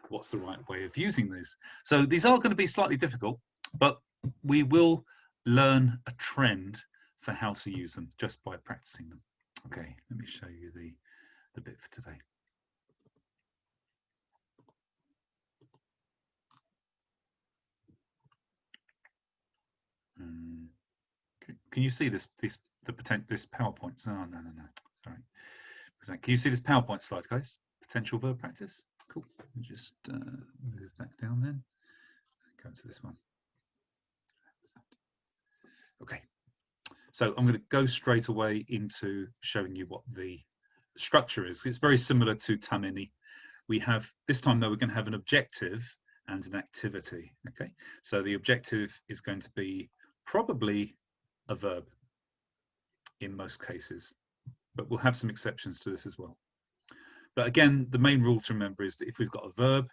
what's the right way of using these. So these are going to be slightly difficult, but we will learn a trend for how to use them just by practicing them. Okay, let me show you the bit for today. Can you see this PowerPoint? No, sorry. Can you see this PowerPoint slide, guys? Potential verb practice. Cool. Let me just move back down then. Go to this one. Okay. So I'm going to go straight away into showing you what the structure is. It's very similar to tameni. We have, this time though, we're going to have an objective and an activity. Okay. So the objective is going to be probably a verb in most cases, but we'll have some exceptions to this as well. But again, the main rule to remember is that if we've got a verb,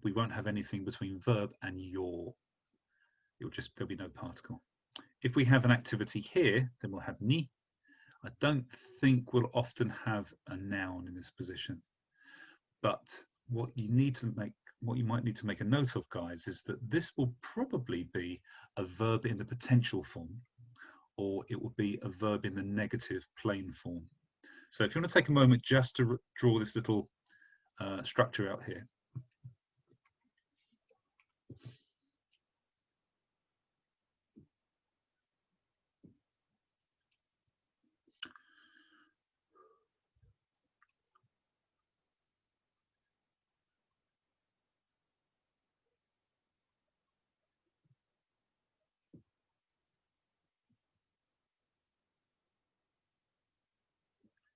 we won't have anything between verb and your. There'll be no particle. If we have an activity here, then we'll have ni. I don't think we'll often have a noun in this position, but what you might need to make a note of, guys, is that this will probably be a verb in the potential form, or it will be a verb in the negative plain form. So if you want to take a moment just to draw this little structure out here.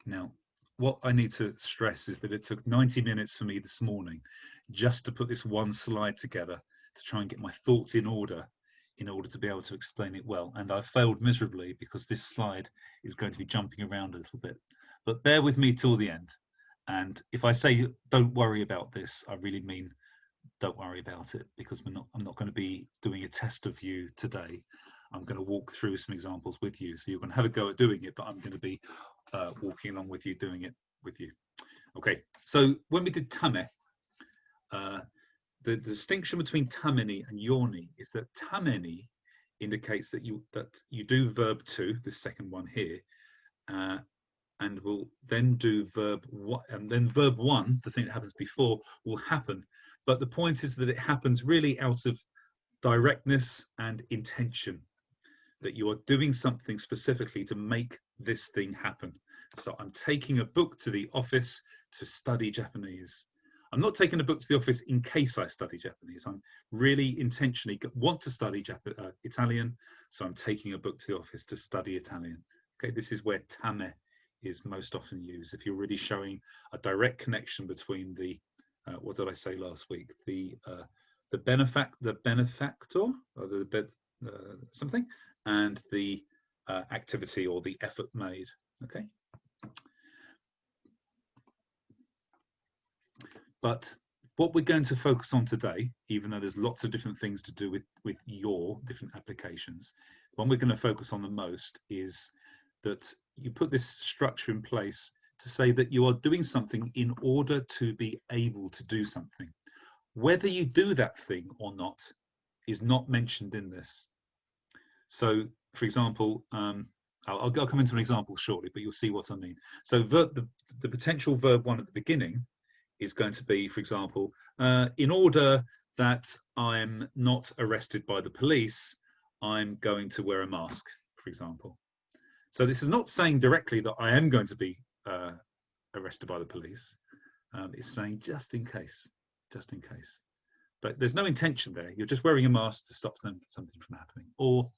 Now, what I need to stress is that it took 90 minutes for me this morning just to put this one slide together to try and get my thoughts in order to be able to explain it well. And I failed miserably because this slide is going to be jumping around a little bit. But bear with me till the end. And if I say don't worry about this, I really mean don't worry about it, because I'm not going to be doing a test of you today. I'm going to walk through some examples with you. So you're going to have a go at doing it, but I'm going to be walking along with you, doing it with you. Okay, so when we did tame, the distinction between tameni and yoni is that tameni indicates that you do verb 2, the second one here, and will then do verb 1, and then verb 1, the thing that happens before, will happen. But the point is that it happens really out of directness and intention, that you are doing something specifically to make this thing happen. So I'm taking a book to the office to study Japanese. I'm not taking a book to the office in case I study Japanese. I'm really intentionally want to study Italian, so I'm taking a book to the office to study Italian. Okay, this is where tame is most often used. If you're really showing a direct connection between the, what did I say last week? The benefactor, or something, and the activity or the effort made. Okay. But what we're going to focus on today, even though there's lots of different things to do with your different applications, one we're going to focus on the most is that you put this structure in place to say that you are doing something in order to be able to do something. Whether you do that thing or not is not mentioned in this. So, for example, I'll come into an example shortly, but you'll see what I mean. So the potential verb 1 at the beginning is going to be, for example, in order that I'm not arrested by the police, I'm going to wear a mask, for example. So this is not saying directly that I am going to be arrested by the police. It's saying just in case, just in case. But there's no intention there. You're just wearing a mask to stop something from happening. Or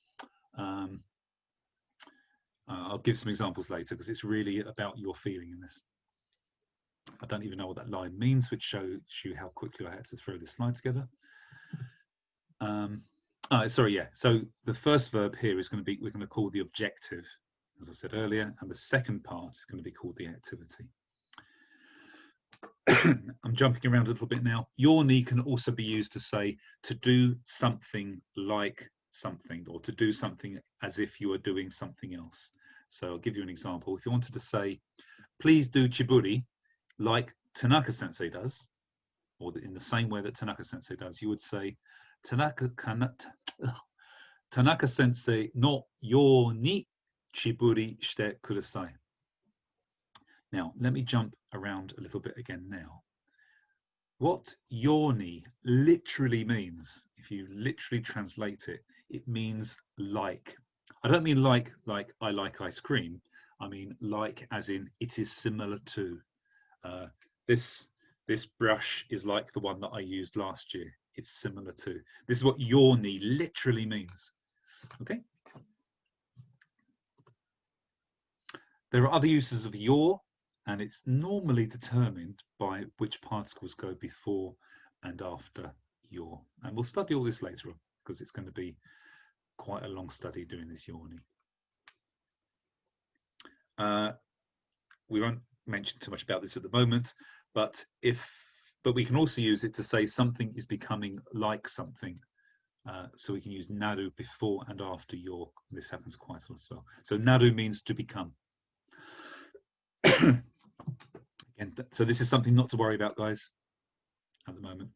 I'll give some examples later because it's really about your feeling in this. I don't even know what that line means, which shows you how quickly I had to throw this slide together. Sorry, yeah. So the first verb here is going to be, we're going to call the objective, as I said earlier, and the second part is going to be called the activity. I'm jumping around a little bit now. Yoni can also be used to say to do something like something, or to do something as if you are doing something else. So I'll give you an example. If you wanted to say, please do chiburi like Tanaka Sensei does, or in the same way that Tanaka Sensei does, you would say Tanaka Sensei no yo ni chiburi shite kudasai. Now, let me jump around a little bit again now. What yoni literally means, if you literally translate it, it means like. I don't mean like I like ice cream. I mean like as in it is similar to. This brush is like the one that I used last year. It's similar to. This is what yoni literally means. Okay. There are other uses of your, and it's normally determined by which particles go before and after your. And we'll study all this later on because it's going to be quite a long study doing this yoni. We won't mention too much about this at the moment, but we can also use it to say something is becoming like something. So we can use naru before and after your. This happens quite a lot as well. So naru means to become. Again, so this is something not to worry about, guys, at the moment.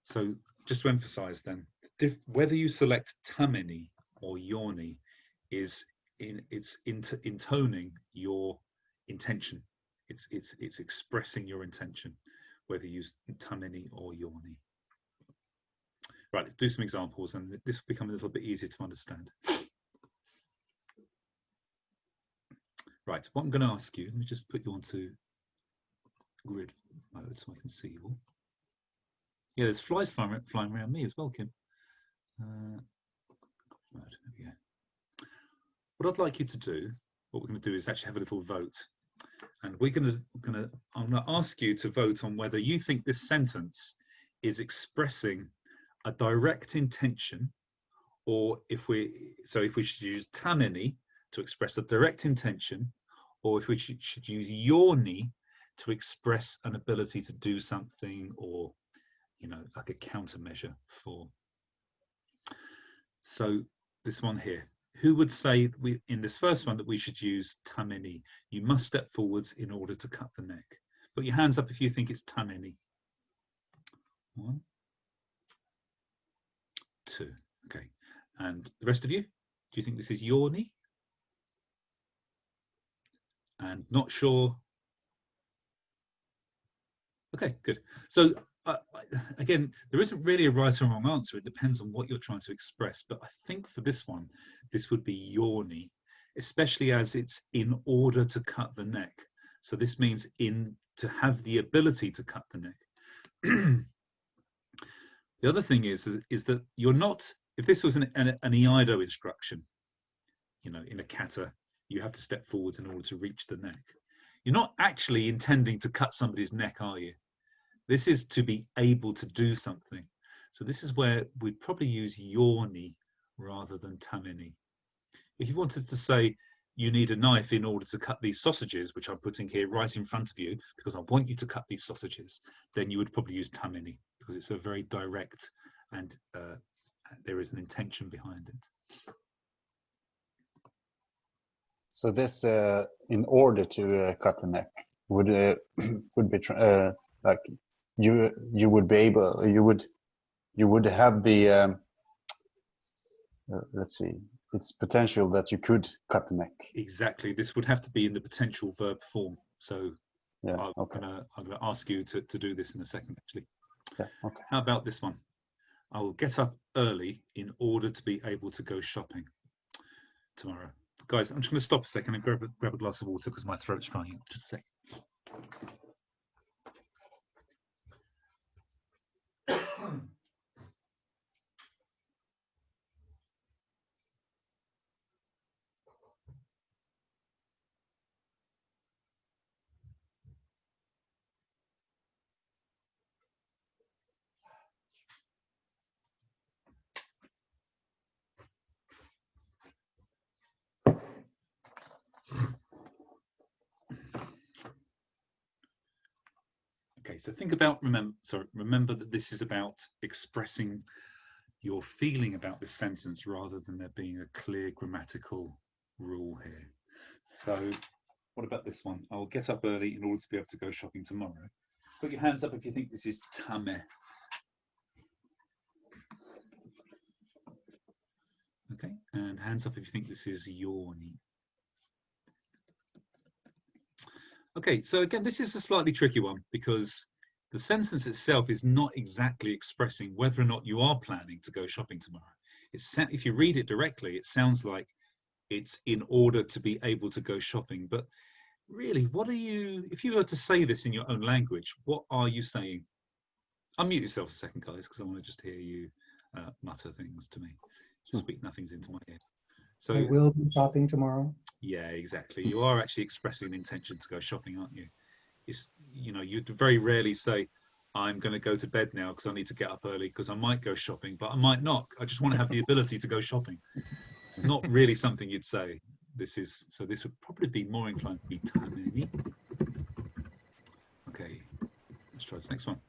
So just to emphasize then, whether you select tameni or yoni is it's intoning your intention. It's expressing your intention, whether you use tameni or yoni. Right, let's do some examples, and this will become a little bit easier to understand. Right, what I'm going to ask you, let me just put you onto grid mode so I can see you all. Yeah, there's flies flying around me as well, Kim. There we go. What I'd like you to do, what we're going to do is actually have a little vote, and I'm going to ask you to vote on whether you think this sentence is expressing a direct intention, or if we should use tameni to express a direct intention, or if we should use yoni to express an ability to do something, or like a countermeasure for. So this one here, who would say in this first one that we should use tameni? You must step forwards in order to cut the neck. Put your hands up if you think it's tameni. 1, 2. Okay. And the rest of you, do you think this is yoni? And not sure. Okay, good. So again, there isn't really a right or wrong answer. It depends on what you're trying to express. But I think for this one, this would be yoni, especially as it's in order to cut the neck. So this means to have the ability to cut the neck. The other thing is that you're not, if this was an iaido instruction, in a kata, you have to step forwards in order to reach the neck. You're not actually intending to cut somebody's neck, are you? This is to be able to do something. So this is where we'd probably use yoni rather than tameni. If you wanted to say you need a knife in order to cut these sausages, which I'm putting here right in front of you because I want you to cut these sausages, then you would probably use tameni because it's a very direct and there is an intention behind it. So this, in order to cut the neck, would be like you would be able, you would have the let's see, it's potential that you could cut the neck. Exactly. This would have to be in the potential verb form. So yeah, I'm okay. gonna ask you to do this in a second, actually. Yeah, okay. How about this one? I will get up early in order to be able to go shopping tomorrow. Guys, I'm just going to stop a second and grab a glass of water because my throat's drying out. Just a sec. Okay, so think about, remember that this is about expressing your feeling about this sentence rather than there being a clear grammatical rule here. So what about this one? I'll get up early in order to be able to go shopping tomorrow. Put your hands up if you think this is tame. Okay, and hands up if you think this is yoni. Okay, so again, this is a slightly tricky one because the sentence itself is not exactly expressing whether or not you are planning to go shopping tomorrow. If you read it directly, it sounds like it's in order to be able to go shopping. But really, what are you, if you were to say this in your own language, what are you saying? Unmute yourself a second, guys, because I want to just hear you mutter things to me. Just speak nothings into my ear. So I will be shopping tomorrow. Yeah, exactly. You are actually expressing an intention to go shopping, aren't you? It's, you'd very rarely say, I'm going to go to bed now because I need to get up early because I might go shopping, but I might not. I just want to have the ability to go shopping. It's not really something you'd say. This would probably be more inclined to be tameni. Okay, let's try this next one.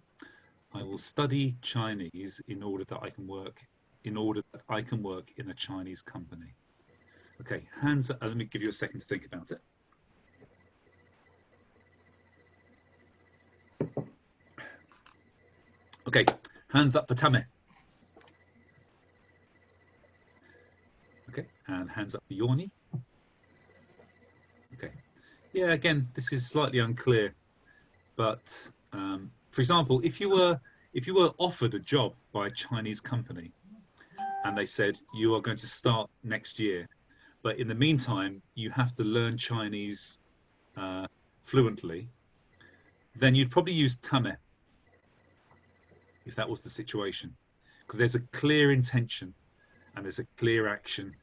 I will study Chinese in order that I can work in a Chinese company. Okay, hands up. Let me give you a second to think about it. Okay, hands up for tame. Okay, and hands up for yoni. Okay, yeah, again, this is slightly unclear, but for example, if you were offered a job by a Chinese company and they said you are going to start next year, but in the meantime you have to learn Chinese fluently, then you'd probably use tame if that was the situation, because there's a clear intention and there's a clear action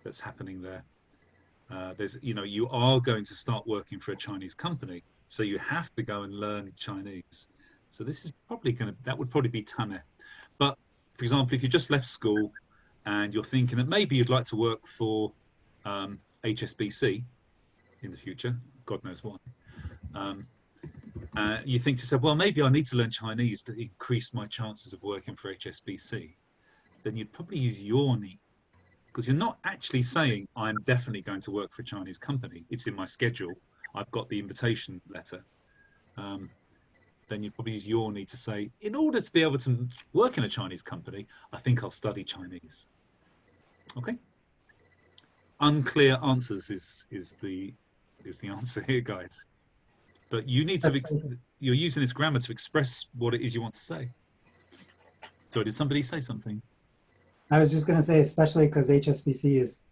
that's happening there. There's, you know, you are going to start working for a Chinese company, so you have to go and learn Chinese. So this is probably that would probably be tame. But for example, if you just left school and you're thinking that maybe you'd like to work for HSBC in the future, God knows why. You think to yourself, well, maybe I need to learn Chinese to increase my chances of working for HSBC. Then you'd probably use yoni, because you're not actually saying I'm definitely going to work for a Chinese company. It's in my schedule. I've got the invitation letter. Then you'd probably use yoni to say, in order to be able to work in a Chinese company, I think I'll study Chinese. Okay. Unclear answers is the answer here, guys. But you need to, you're using this grammar to express what it is you want to say. So did somebody say something? I was just going to say, especially because HSBC is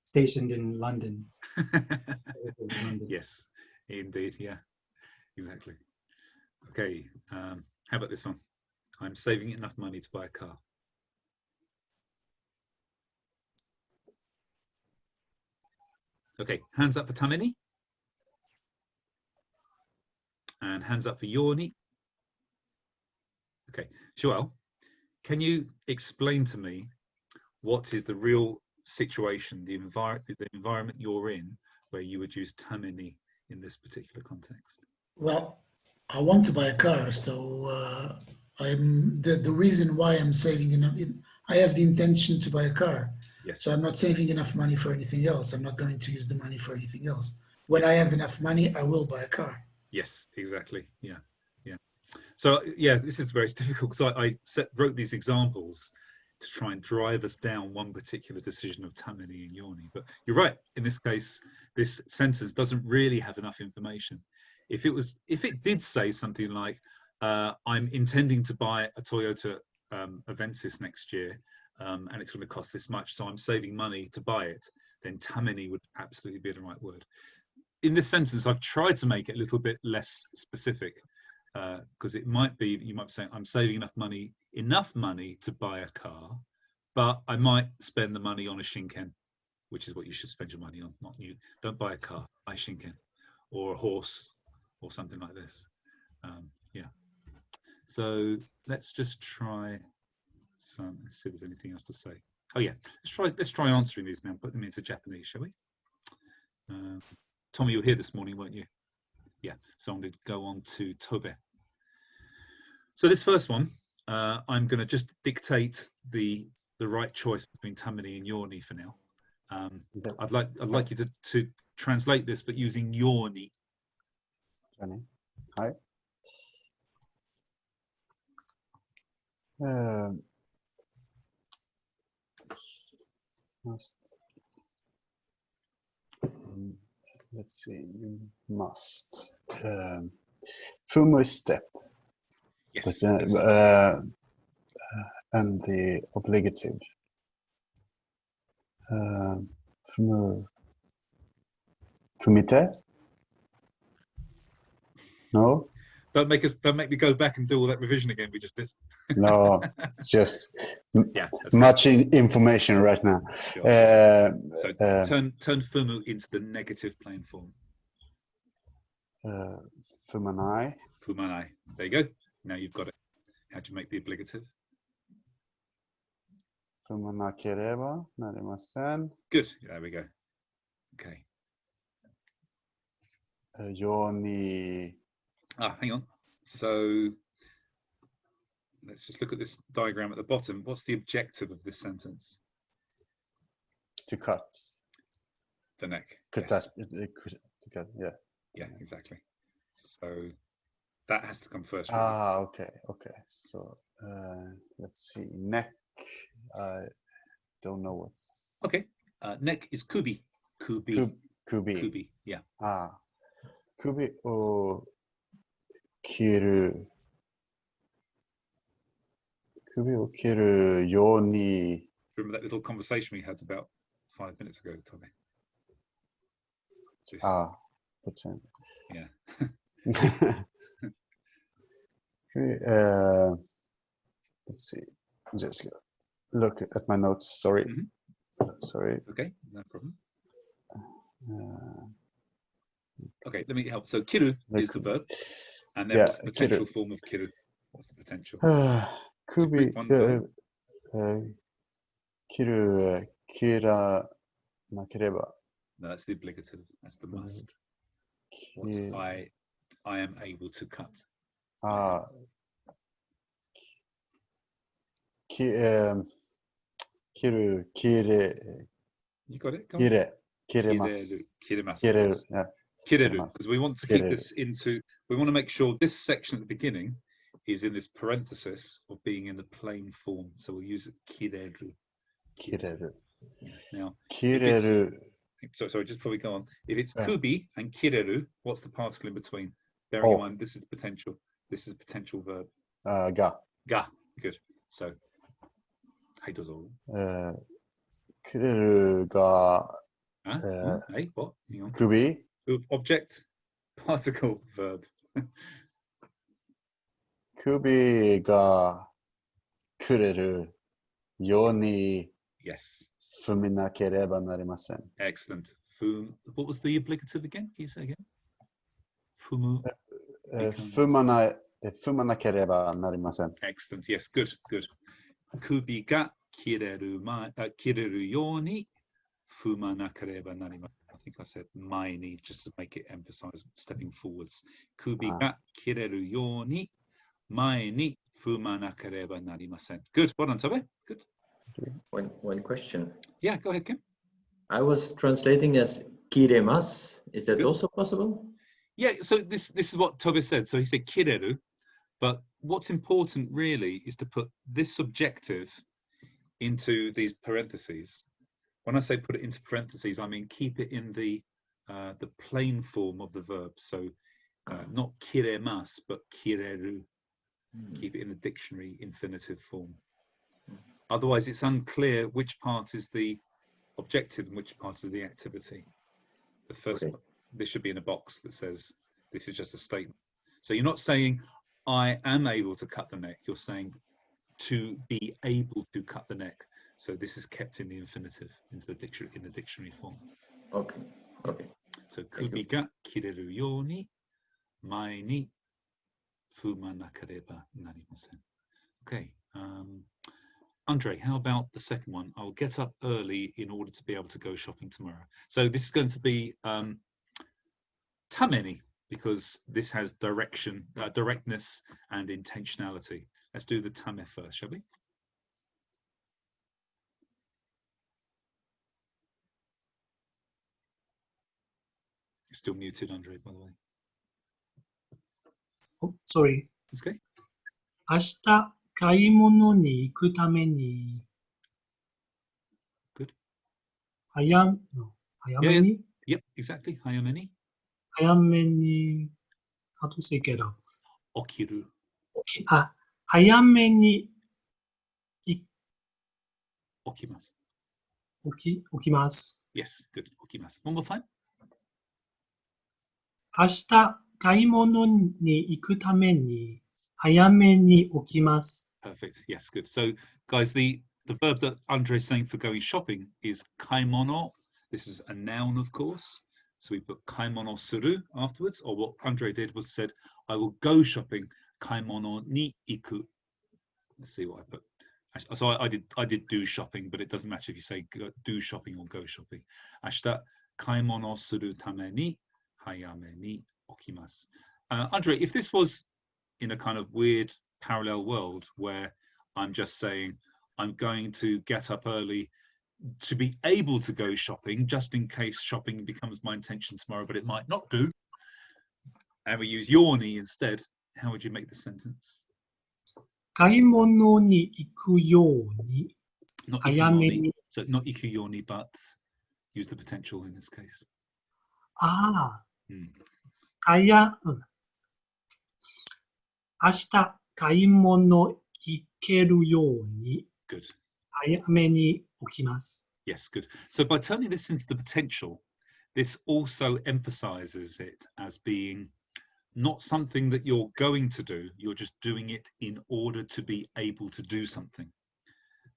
stationed in London. Yes, indeed. Yeah, exactly. Okay. How about this one? I'm saving enough money to buy a car. Okay, hands up for Tamini. And hands up for Yoni. Okay, Joel, can you explain to me what is the real situation, the environment you're in, where you would use tamini in this particular context? Well, I want to buy a car, so I'm the reason why I'm saving enough. I have the intention to buy a car, yes. So I'm not saving enough money for anything else. I'm not going to use the money for anything else. When I have enough money, I will buy a car. Yes, exactly. Yeah, yeah. So yeah, this is very difficult because I wrote these examples to try and drive us down one particular decision of tamini and yoni. But you're right. In this case, this sentence doesn't really have enough information. If it did say something like, I'm intending to buy a Toyota Avensis next year, and it's going to cost this much, so I'm saving money to buy it, then tamini would absolutely be the right word. In this sentence, I've tried to make it a little bit less specific, because it might be, you might be saying, I'm saving enough money to buy a car, but I might spend the money on a Shinken, which is what you should spend your money on, not you. Don't buy a car, buy Shinken, or a horse, or something like this. Yeah. So let's just try some. Let's see if there's anything else to say. Oh yeah, let's try answering these now. Put them into Japanese, shall we? Tommy, you were here this morning, weren't you? Yeah. So I'm going to go on to Tobe. So this first one, I'm going to just dictate the right choice between tamini and yoni for now. I'd like you to translate this, but using yoni. Johnny, hi. Let's see, you must. Fumu step. Yes. But then, and the obligative. Fumite? No? Don't make me go back and do all that revision again we just did. No, it's just yeah, much information right now. Sure. So turn fumu into the negative plain form. Fumanai. Fumanai. There you go. Now you've got it. How'd you make the obligative? Fumanakereba narimasen. Good. There we go. Okay. Yoni. Hang on. So let's just look at this diagram at the bottom. What's the objective of this sentence? to cut. The neck. Cut Yes. to cut. Yeah. Yeah, exactly. So that has to come first. Really. Ah, okay, okay. So let's see. Neck. I don't know what's. Okay. Neck is kubi. Kubi. Kubi. Kubi. Yeah. Ah. Kubi o kiru. Kubi o kiru yoni. Remember that little conversation we had about 5 minutes ago, Tommy? Ah, pretend. Yeah. Let's see. Just look at my notes. Sorry. Sorry. Okay, no problem. Okay, let me help. So kiru is the verb, and then what's the potential form of kiru? What's the potential? Kubi. Kiru kira nakereba. No, that's the obligative. That's the must. What's I am able to cut. Ah. Kiru kire. You got it? Kiremasu. Kireru. Yeah. Kireru, because we want to keep this into. We want to make sure this section at the beginning is in this parenthesis of being in the plain form. So we'll use it kireru. Kireru. Now. Kireru. Sorry, just before we go on. If it's kubi and kireru, what's the particle in between? Bearing in mind, this is potential. This is potential verb. Ga. Ga. Good. So. Hey, does all. Kireru ga. Hey, what? Hang on. Kubi. Object, particle, verb. Kubi ga kureru yoni. Yes. Fuminakereba narimasen. Excellent. What was the obligative again? Can you say again? Fumu. Fumanakereba narimasen. Excellent. Yes. Good. Good. Kubi ga kireru yoni fumanakereba narimasen. I think I said maini just to make it emphasize stepping forwards. Kubi ga kireru yoni maini fumanakereba narimasen. Good. Well done, Tobe. Good. One question. Yeah, go ahead, Kim. I was translating as kiremas. Is that also possible? Yeah, so this is what Tobe said. So he said kireru, but what's important really is to put this subjective into these parentheses. When I say put it into parentheses, I mean keep it in the plain form of the verb. So not kiremas, but kireru. Keep it in the dictionary infinitive form. Otherwise, it's unclear which part is the objective and which part is the activity. The first, this should be in a box that says this is just a statement. So you're not saying I am able to cut the neck. You're saying to be able to cut the neck. So this is kept in the infinitive into the dictionary in the dictionary form. Okay. Okay. So kubi ga kireru yoni mae ni fumanakereba narimasen. Okay. Andre, how about the second one? I'll get up early in order to be able to go shopping tomorrow. So this is going to be tameni, because this has directness and intentionality. Let's do the tame first, shall we? You're still muted, Andre, by the way. Oh, sorry. It's okay. 明日買い物に行くために Good. 早めに Yep, exactly. 早めに早めに How to say get up? 起きる。早めに起きます。起きます。 Yes, good. 起きます。One more time. 明日買い物に行くために早めに起きます。 Perfect. Yes, good. So, guys, the verb that Andre is saying for going shopping is kaimono. This is a noun, of course. So we put kaimono suru afterwards. Or what Andre did was said, I will go shopping. Kaimono ni iku. Let's see what I put. So I did do shopping, but it doesn't matter if you say do shopping or go shopping. Ashita kaimono suru tame ni hayame ni okimasu. Andre, if this was in a kind of weird parallel world where I'm just saying I'm going to get up early to be able to go shopping, just in case shopping becomes my intention tomorrow, but it might not do, and we use yoni instead, how would you make the sentence? 買い物に行くように Not 早め ikuyoni, に so not ikuyoni, but use the potential in this case. ああ、 Hmm. 明日買い物行けるように Good. 早めに起きます。 Yes, good. So by turning this into the potential, this also emphasizes it as being not something that you're going to do, you're just doing it in order to be able to do something.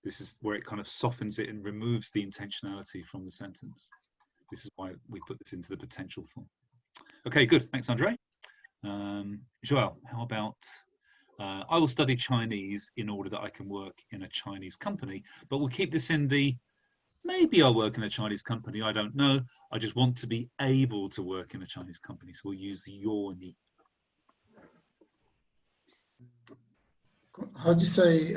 This is where it kind of softens it and removes the intentionality from the sentence. This is why we put this into the potential form. Okay, good. Thanks, Andre. Joel, how about I will study Chinese in order that I can work in a Chinese company, but we'll keep this in the maybe I'll work in a Chinese company, I don't know. I just want to be able to work in a Chinese company. So we'll use the yoni. How do you say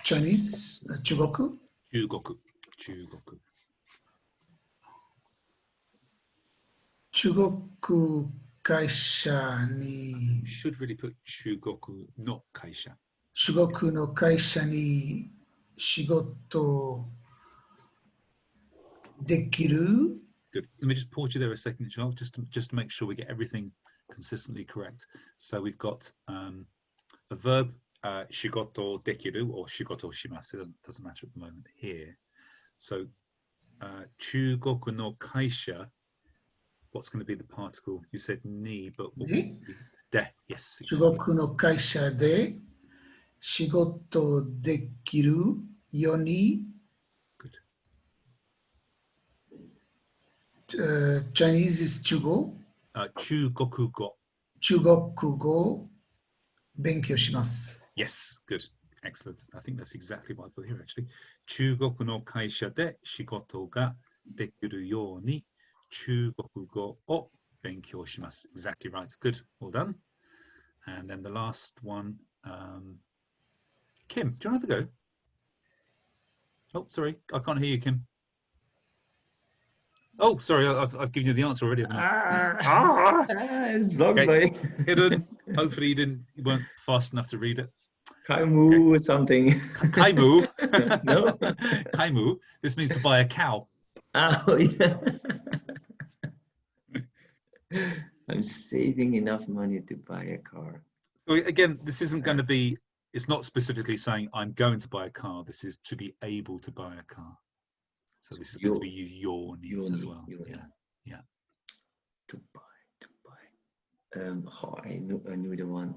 Chinese? Chugoku? Chugoku. Chugoku. Chugoku kaisha ni. Should really put Chugoku no kaisha. Chugoku no kaisha ni shigoto dekiru. Good. Let me just pause you there a second, Joel, just to make sure we get everything consistently correct. So we've got a verb, shigoto dekiru or shigoto shimasu. It doesn't matter at the moment here. So chugoku no kaisha. What's going to be the particle? You said ni, but De? De, yes. Chugoku no kaisha de shigoto dekiru yoni. Good. Chinese is chugo. Chugoku go. Chugoku go benkyou shimasu. Yes, good. Excellent. I think that's exactly what I put here actually. Chugoku no kaisha de shigoto ga dekiru yoni. Chugoku go o benkyou shimasu. Exactly right. Good. Well done. And then the last one, Kim, do you want to have a go? Oh, sorry, I can't hear you, Kim. Oh, sorry, I've given you the answer already. It's blocked Okay. by Hidden. Hopefully you weren't fast enough to read it. Kaimu or something. Kaimu. No. Kaimu. This means to buy a cow. Oh yeah. I'm saving enough money to buy a car. So again, this isn't going to be, it's not specifically saying I'm going to buy a car. This is to be able to buy a car. So this is going to be yoni as well. Yoni. Yeah. Yeah. To buy. Oh, I knew the one.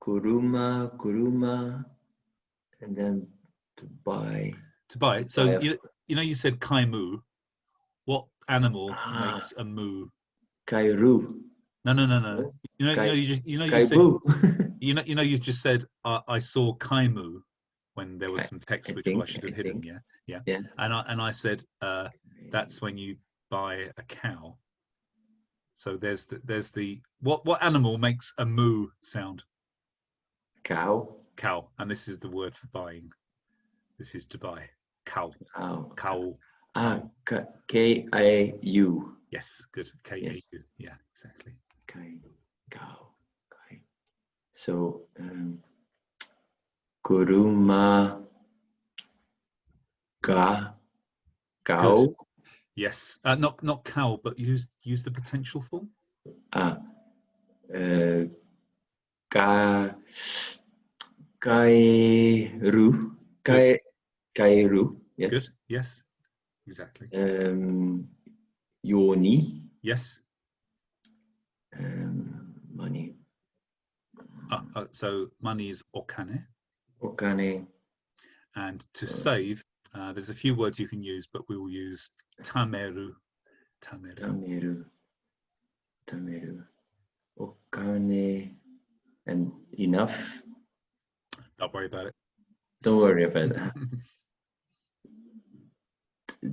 Kuruma, and then to buy. To buy. So you know you said kaimu. What animal makes a moo? Kairu. No. You just said I saw kaimu when there was some text which I should have hidden. Yeah. And I said that's when you buy a cow. So there's the what animal makes a moo sound? Cow. Cow. And this is the word for buying. This is to buy. Cow. Cow. K-I-U. Yes, good. K-A-U. Yes. Yeah, exactly. Cow. So kuruma cow. Good. Yes. Not cow, but use the potential form. Kairu. Kairu. Yes. Good. Yes. Exactly. Yoni. Yes. Money. So money is okane. Okane. And to save, there's a few words you can use, but we will use tameru. Tameru. Okane. And enough. Don't worry about it. Don't worry about that.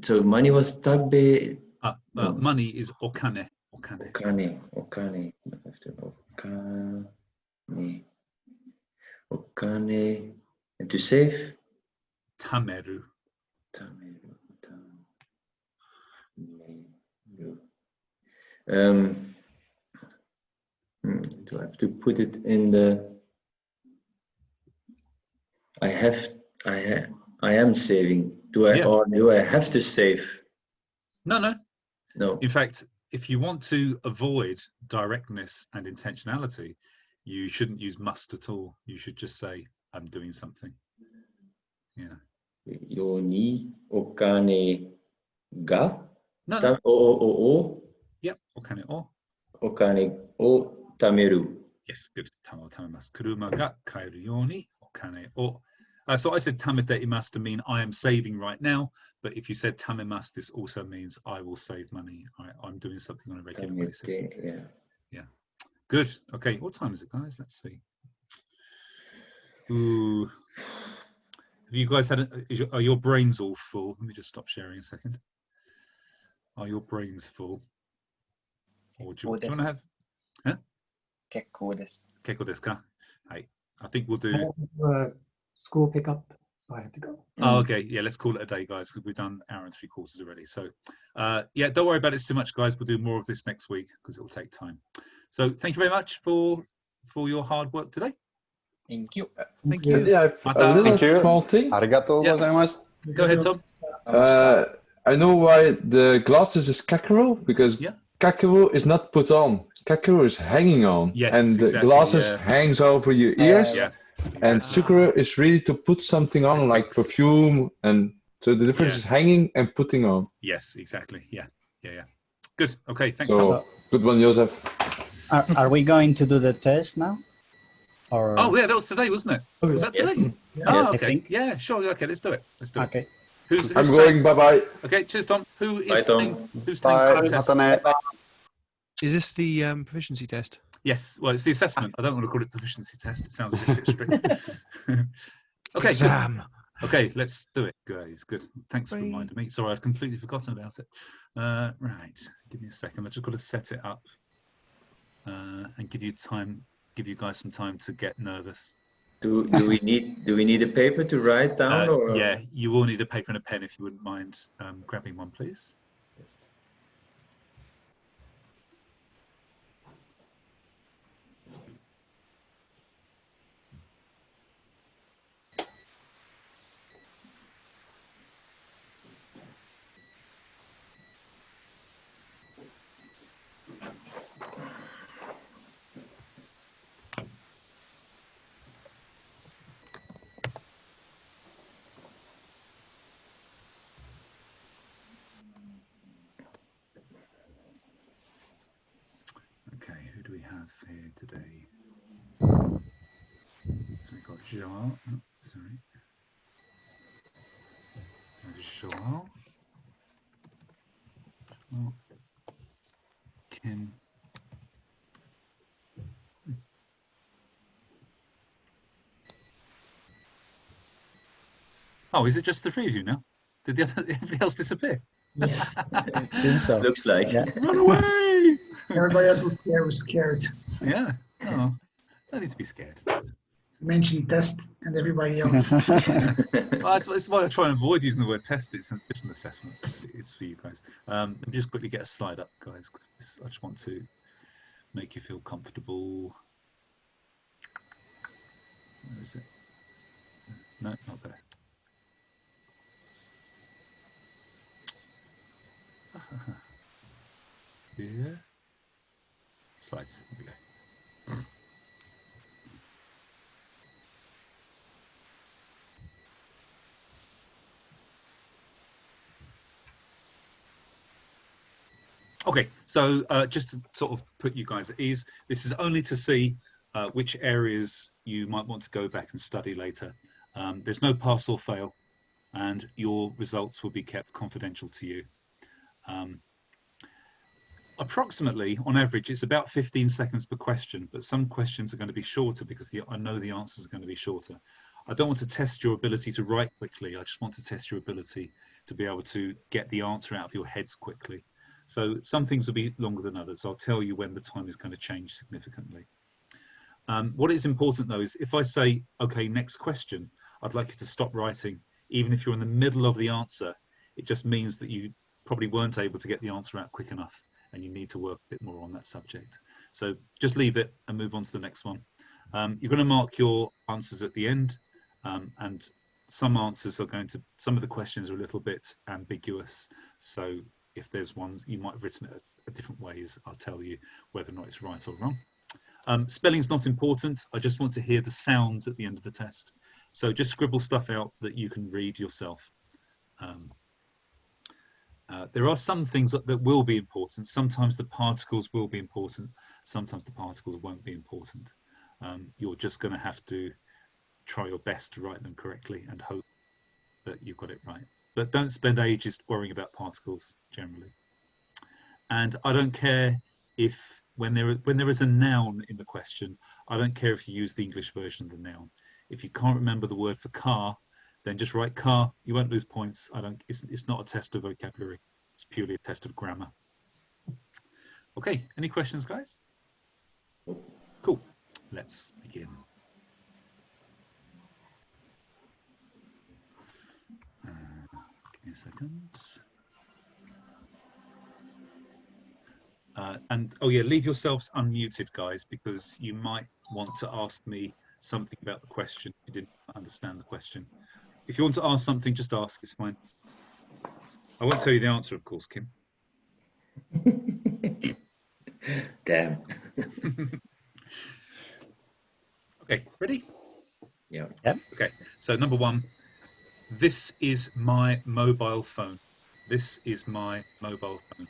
So money was tabe. Money is okane. Okane. Okane. And to save? Tameru. Tameru, tameru. Do I have to put it in the? I am saving. Do I, Yeah. or do I have to save? No. No. In fact, if you want to avoid directness and intentionality, you shouldn't use must at all. You should just say, I'm doing something. Yeah. Yo ni okane ga? No. O. Yep. Okane o. Okane o tameru. Yes, good. Tamo tamemasu. Kuruma ga kaeru yo ni okane o. So I said tamete imasu to mean I am saving right now, but if you said tamemasu, this also means I will save money. I'm doing something on a regular basis. Yeah. Yeah. Good. Okay. What time is it, guys? Let's see. Ooh. Have you guys had? Are your brains all full? Let me just stop sharing a second. Are your brains full? Or do you want to have? Huh? 結構です。結構ですか? Hey, I think we'll do. School pickup, so I have to go. Oh, okay. Yeah, let's call it a day, guys, because we've done 1 hour and 3/4 already. So, yeah, don't worry about it too much, guys. We'll do more of this next week because it'll take time. So, thank you very much for your hard work today. Thank you. Thank you. Yeah, a little small thing. ありがとうございます。 Go ahead, Tom. I know why the glasses is kakuro, because kakuro is not put on. Kakuro is hanging on. Yes, and the exactly, glasses yeah. hangs over your ears. Yeah. And tsukuru is really to put something on, like perfume. And so the difference is hanging and putting on. Yes, exactly. Yeah. Good. Okay. Thanks, So, Tom. good one, Joseph. Are we going to do the test now? Or Oh, yeah, that was today, wasn't it? Was that today? Yes. Oh, Yes. I okay. think. Yeah, sure. Okay, let's do it. Okay. Who's I'm staying? going. Bye-bye. Okay, cheers, Tom. Who is Bye, Tom. staying? Who's staying Bye. for the test? またね。 Is this the proficiency test? Yes. Well, it's the assessment. I don't want to call it proficiency test. It sounds a bit strict. Okay. Good. Exam. Okay, let's do it, guys. Good. Thanks for reminding me. Sorry, I'd completely forgotten about it. Right. Give me a second. I've just got to set it up and give you guys some time to get nervous. Do we need a paper to write down? Or? Yeah, you will need a paper and a pen if you wouldn't mind grabbing one, please. Okay, who do we have here today? So we've got Joao. Oh, sorry. Joao. Oh. Kim. Oh, is it just the three of you now? Did everybody else disappear? Yes. It seems so. Looks like. Yeah. Run away! Everybody else was scared. Yeah. Oh, don't need to be scared. Mentioned test and everybody else. Well, that's why I try and avoid using the word test. It's just an assessment. It's for you guys. Let me just quickly get a slide up, guys, because I just want to make you feel comfortable. Where is it? No, not there. Here. Slides. There we go. Okay, so just to sort of put you guys at ease, this is only to see which areas you might want to go back and study later. There's no pass or fail, and your results will be kept confidential to you. Approximately, on average, it's about 15 seconds per question, but some questions are going to be shorter because I know the answers are going to be shorter. I don't want to test your ability to write quickly. I just want to test your ability to be able to get the answer out of your heads quickly. So some things will be longer than others. I'll tell you when the time is going to change significantly. What is important though is if I say, okay, next question, I'd like you to stop writing even if you're in the middle of the answer, it just means that you probably weren't able to get the answer out quick enough and you need to work a bit more on that subject. So just leave it and move on to the next one. You're going to mark your answers at the end, and some answers are going to, some of the questions are a little bit ambiguous. So if there's one, you might have written it at different ways, I'll tell you whether or not it's right or wrong. Spelling's not important. I just want to hear the sounds at the end of the test. So just scribble stuff out that you can read yourself. There are some things that will be important. Sometimes the particles will be important. Sometimes the particles won't be important. You're just going to have to try your best to write them correctly and hope that you've got it right. But don't spend ages worrying about particles generally. And I don't care if when there is a noun in the question, I don't care if you use the English version of the noun. If you can't remember the word for car, then just write car. You won't lose points. It's not a test of vocabulary. It's purely a test of grammar. Okay, any questions, guys? Cool. Let's begin. Give me a second. And oh yeah, leave yourselves unmuted, guys, because you might want to ask me something about the question if you didn't understand the question. If you want to ask something, just ask, it's fine. I won't tell you the answer, of course, Kim. Damn. Okay, ready? Yeah. Yep. Okay, so number one, this is my mobile phone. This is my mobile phone.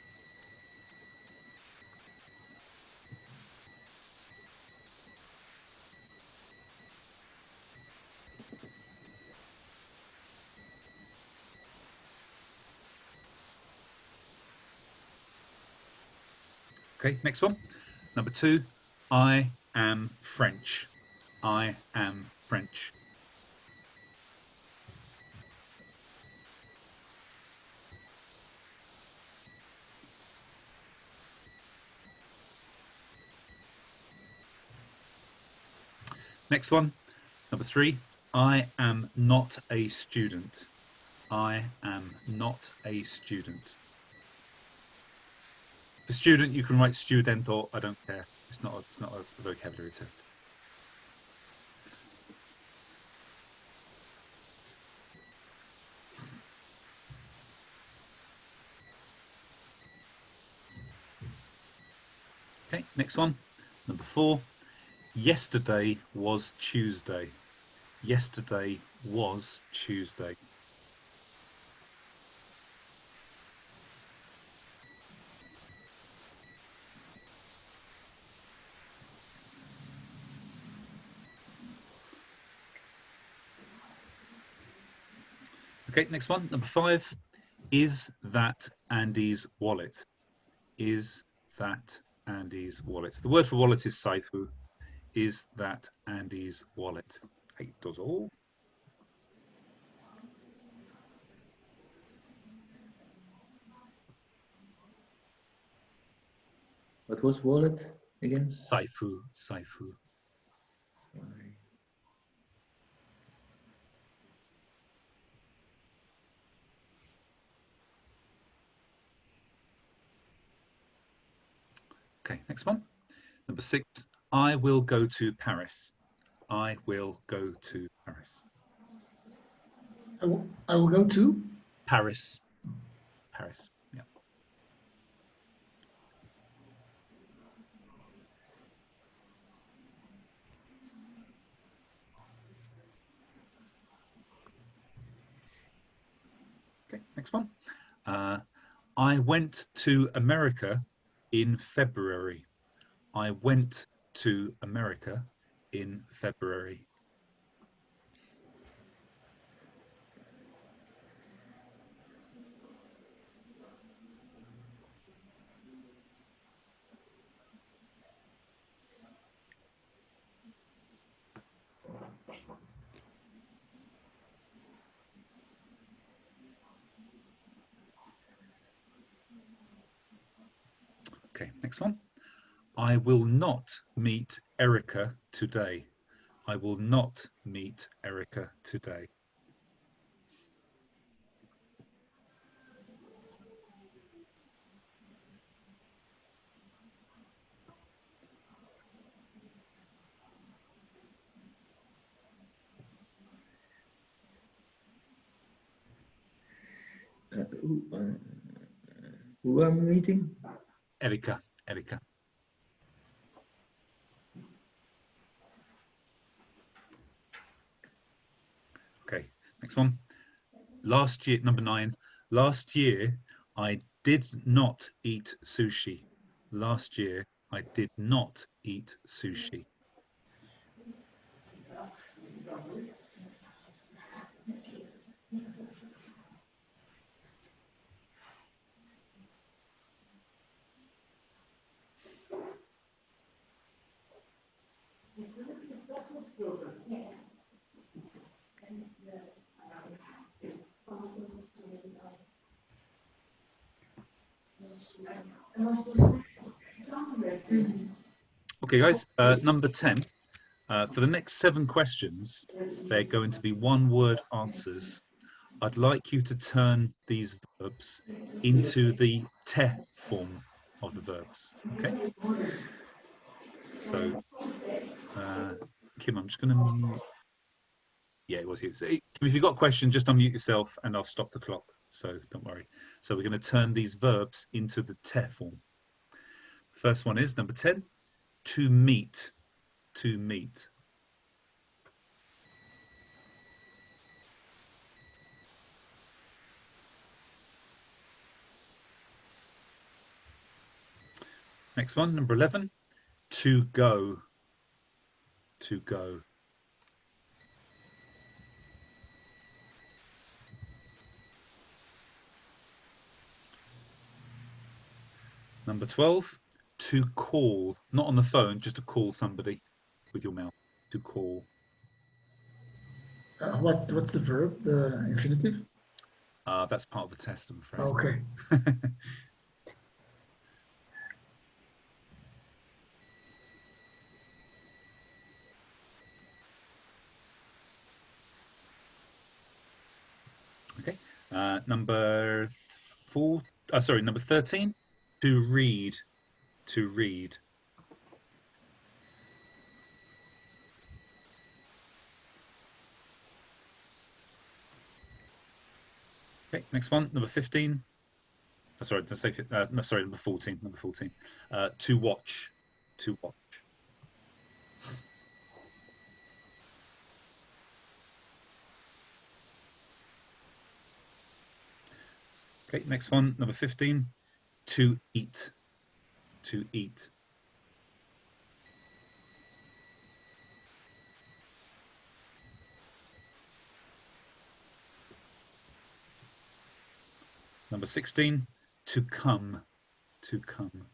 Okay, next one. Number two, I am French. I am French. Next one, number three, I am not a student. I am not a student. For student, you can write student or I don't care. It's not a vocabulary test. Okay, next one, number four. Yesterday was Tuesday. Yesterday was Tuesday. Okay, next one, number five. Is that Andy's wallet? Is that Andy's wallet? The word for wallet is saifu. Is that Andy's wallet? Hey, does all. What was wallet again? Saifu, saifu. Sorry. Okay, next one. Number six, I will go to Paris. I will go to Paris. I will go to Paris. Paris, yeah. Okay, next one. I went to America in February. I went to America in February. Okay, next one. I will not meet Erica today. I will not meet Erica today. who I'm meeting? Erika. Erika. Okay, next one. Last year, number 9. Last year, I did not eat sushi. Last year, I did not eat sushi. Okay, guys, number 10. For the next 7 questions, they're going to be one-word answers. I'd like you to turn these verbs into the te form of the verbs. Okay. So, Kim, I'm just going to mute. Yeah, it was you. So, if you've got a question, just unmute yourself and I'll stop the clock. So don't worry. So we're going to turn these verbs into the te form. First one is number 10, to meet. To meet. Next one, number 11, to go. To go. Number 12, to call. Not on the phone, just to call somebody with your mouth. To call. What's the verb? The infinitive? That's part of the test, I'm afraid. Okay. Okay. Number 13, to read. To read. Okay, next one, number 15. Sorry, did I say, no, sorry, number 14. Number 14. To watch. To watch. Okay, next one, number 15. To eat. To eat. Number 16, to come. To come.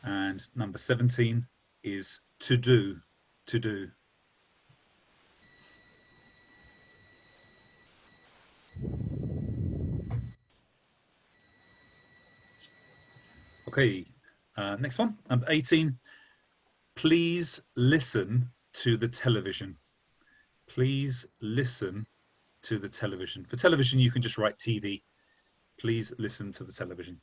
And number 17 is to do. To do. Okay, next one, number 18. Please listen to the television. Please listen to the television. For television, you can just write TV. Please listen to the television.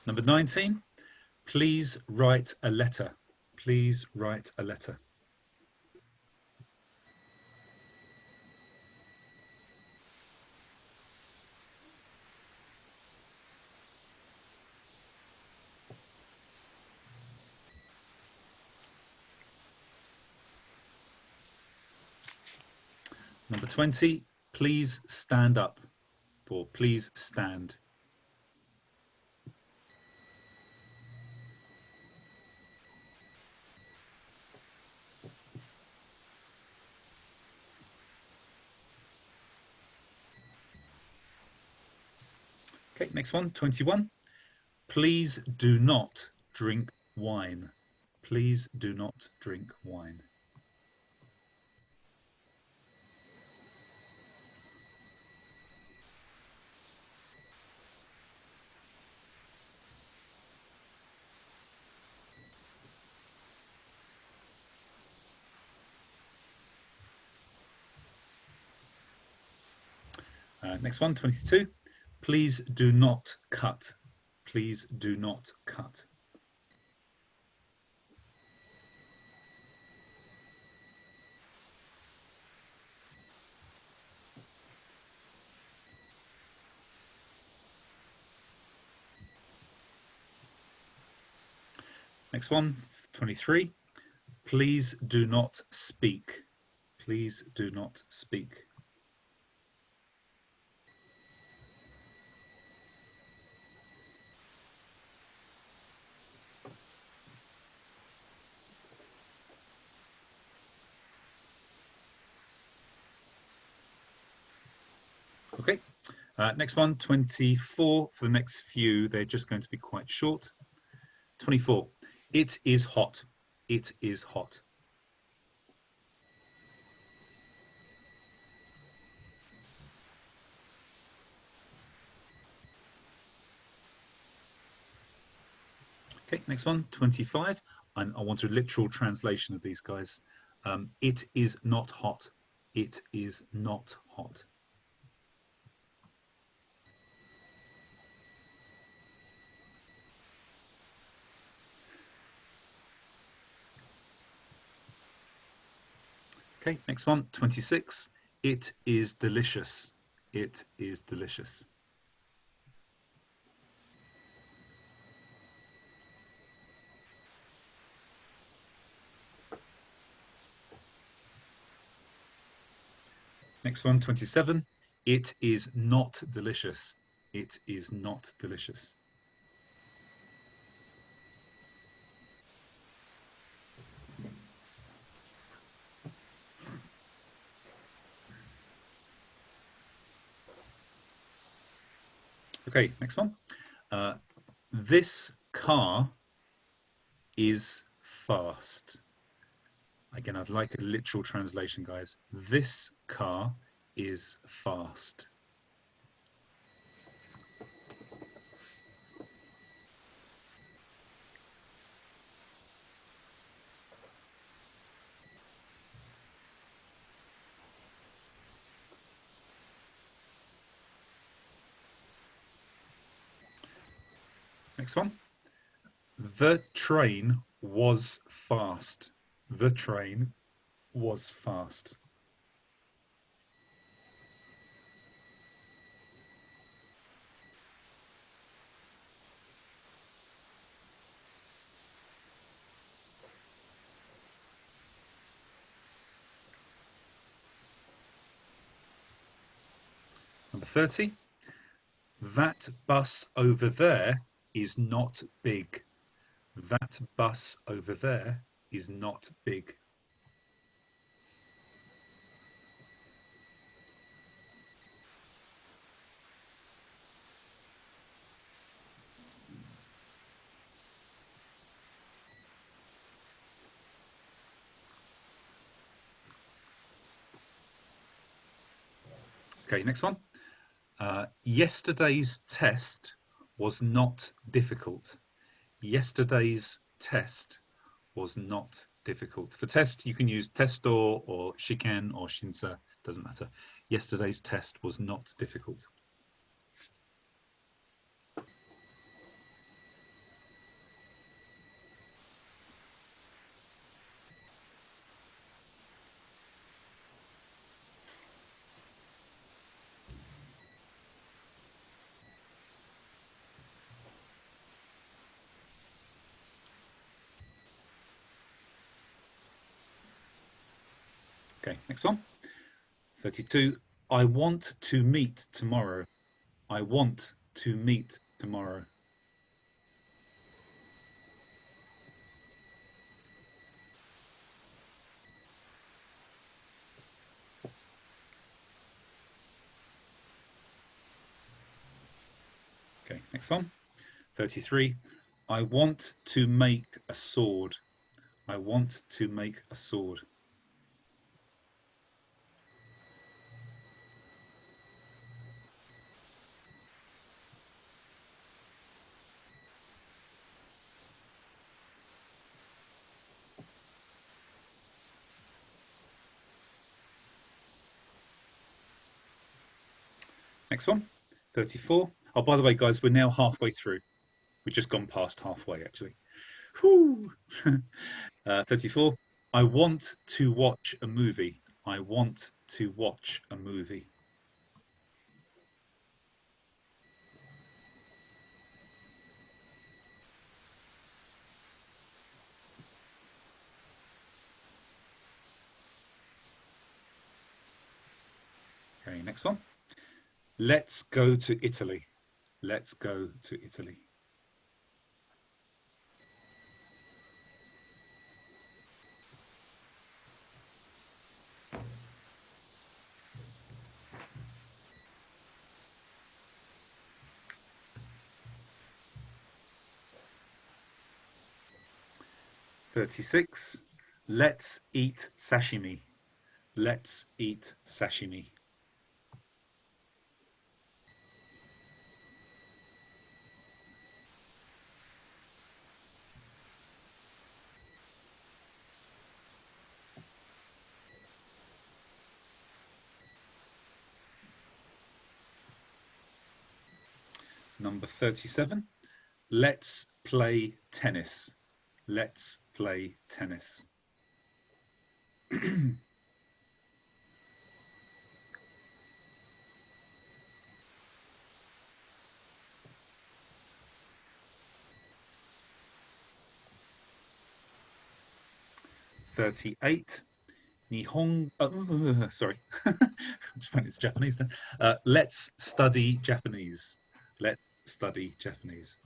Number 19, please write a letter. Please write a letter. Number 20, please stand up, or please stand. Okay, next one, 21. Please do not drink wine. Please do not drink wine. Next one, 22. Please do not cut. Please do not cut. Next one, 23. Please do not speak. Please do not speak. Okay, next one, 24. For the next few, they're just going to be quite short. 24. It is hot. It is hot. Okay, next one, 25. And I want a literal translation of these guys. It is not hot. It is not hot. Okay, next one, 26. It is delicious. It is delicious. Next one, 27. It is not delicious. It is not delicious. Okay, next one. This car is fast. Again, I'd like a literal translation, guys. This car is fast. Next one. The train was fast. The train was fast. Number 30. That bus over there is not big. That bus over there is not big. Okay, next one. Yesterday's test was not difficult. Yesterday's test was not difficult. For test, you can use testo or shiken or shinsa, doesn't matter. Yesterday's test was not difficult. Okay, next one. 32. I want to meet tomorrow. I want to meet tomorrow. Okay, next one. 33. I want to make a sword. I want to make a sword. Next one, 34. Oh, by the way, guys, we're now halfway through. We've just gone past halfway, actually. Whew. 34. I want to watch a movie. I want to watch a movie. Okay, next one. Let's go to Italy. Let's go to Italy. "36. Let's eat sashimi. Let's eat sashimi. Number 37. Let's play tennis. Let's play tennis. "38. Nihon, sorry, it's Japanese then. Let's study Japanese. Let's study Japanese.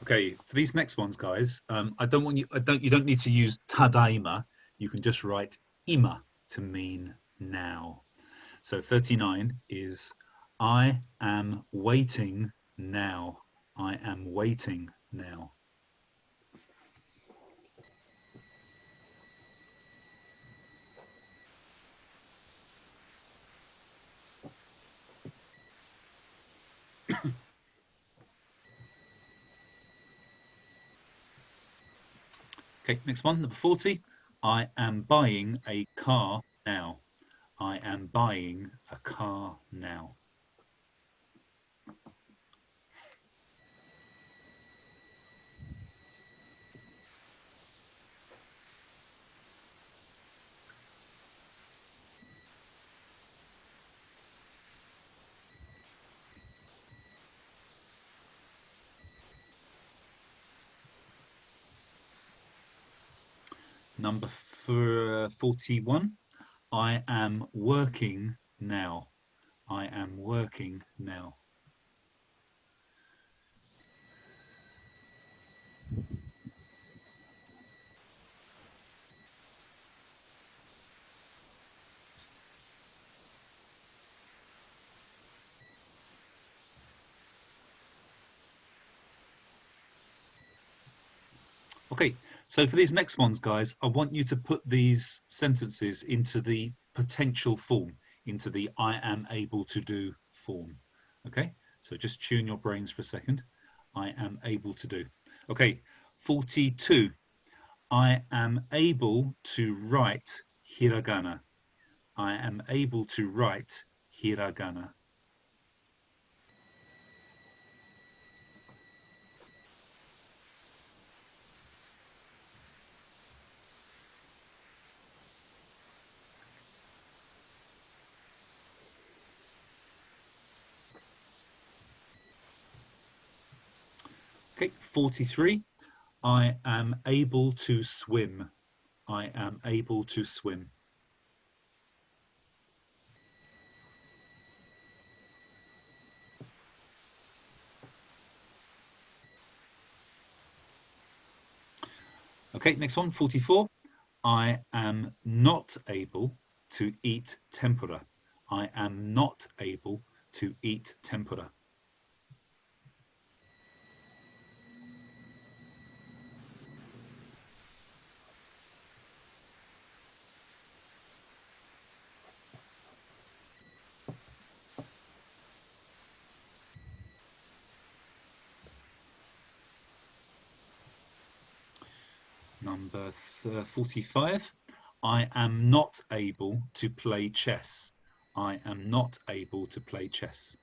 Okay, for these next ones, guys, you don't need to use tadaima. You can just write ima to mean now. So 39 is I am waiting now. I am waiting now. Okay, next one, number 40. I am buying a car now. I am buying a car now. Number 41. I am working now. I am working now. Okay, so for these next ones, guys, I want you to put these sentences into the potential form, into the I am able to do form. Okay, so just tune your brains for a second. I am able to do. Okay, 42. I am able to write hiragana. I am able to write hiragana. Okay, 43. I am able to swim. I am able to swim. Okay, next one, 44. I am not able to eat tempura. I am not able to eat tempura. Number 45. I am not able to play chess. I am not able to play chess.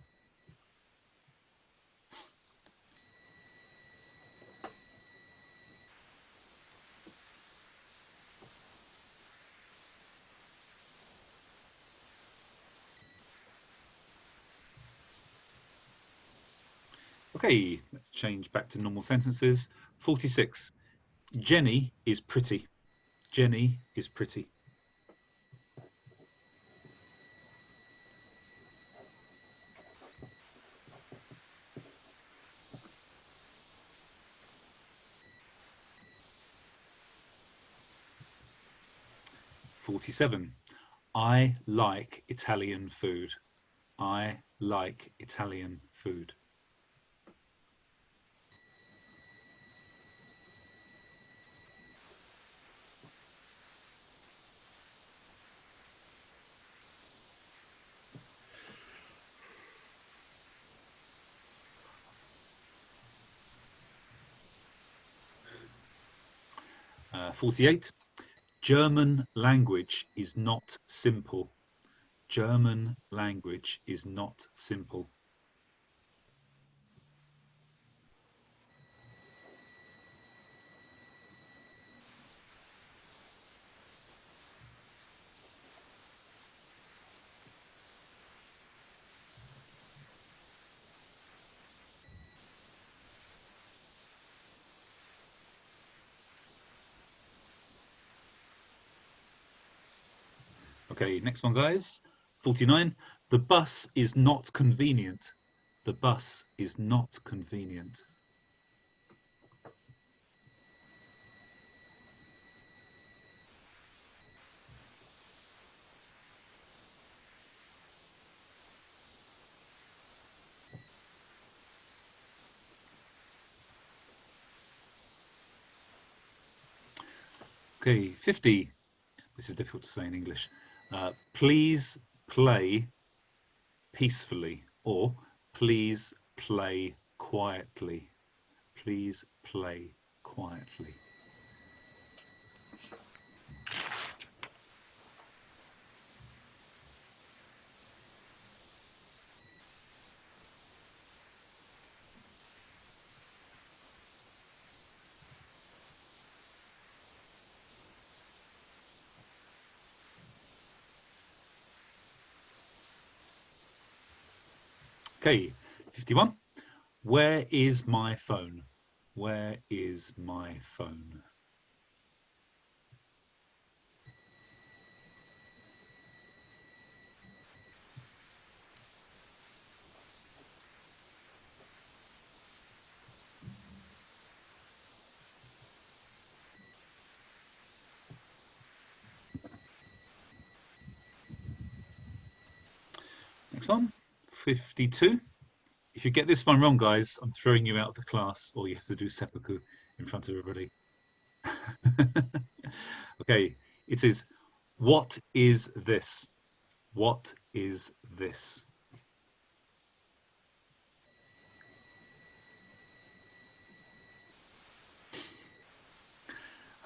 Okay, let's change back to normal sentences. 46. Jenny is pretty. Jenny is pretty. "47. I like Italian food. I like Italian food. Uh, 48. German language is not simple. German language is not simple. Okay, next one, guys. 49. The bus is not convenient. The bus is not convenient. Okay, 50. This is difficult to say in English. Please play peacefully, or please play quietly. Please play quietly. Okay, 51. Where is my phone? Where is my phone? Next one, 52. If you get this one wrong, guys, I'm throwing you out of the class, or you have to do seppuku in front of everybody. Okay, it is, what is this? What is this?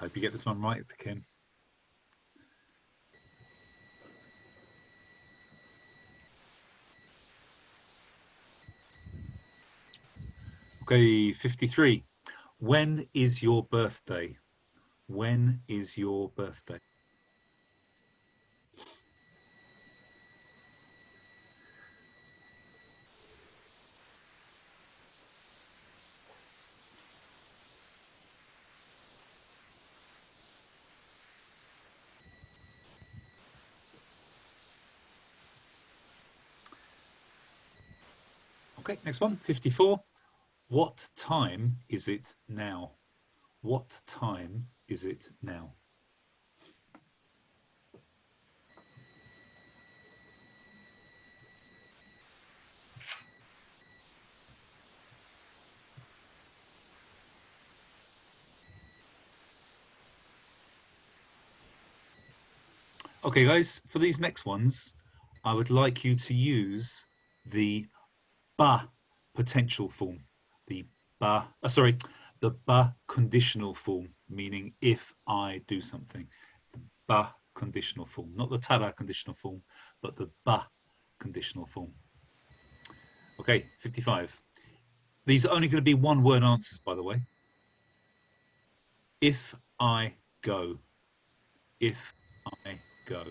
I hope you get this one right, Kim. Okay, 53. When is your birthday? When is your birthday? Okay, next one, 54. What time is it now? What time is it now? Okay, guys, for these next ones, I would like you to use the ba potential form. The the ba conditional form, meaning if I do something. The ba conditional form, not the tara conditional form, but the ba conditional form. Okay, 55. These are only going to be one word answers, by the way. If I go. If I go.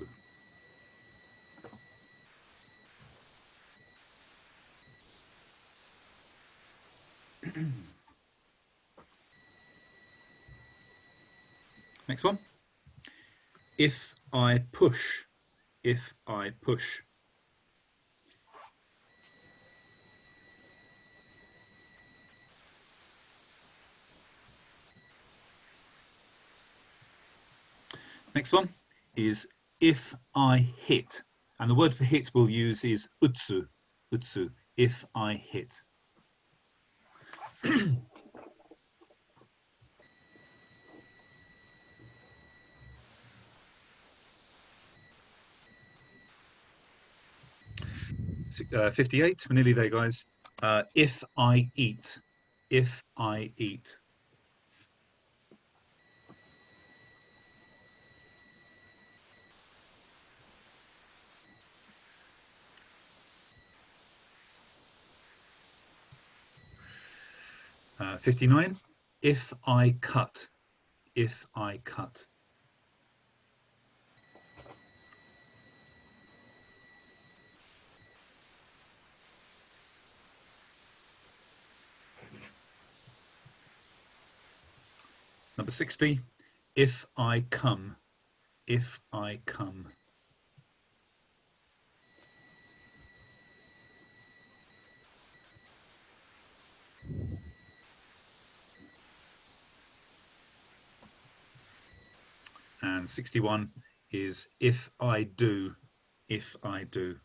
Next one. If I push. If I push. Next one is if I hit. And the word for hit we'll use is utsu. Utsu. If I hit. Uh, 58, we're nearly there, guys. If I eat. If I eat. Uh, 59, if I cut. If I cut. Number 60, if I come. If I come. And 61 is if I do. If I do.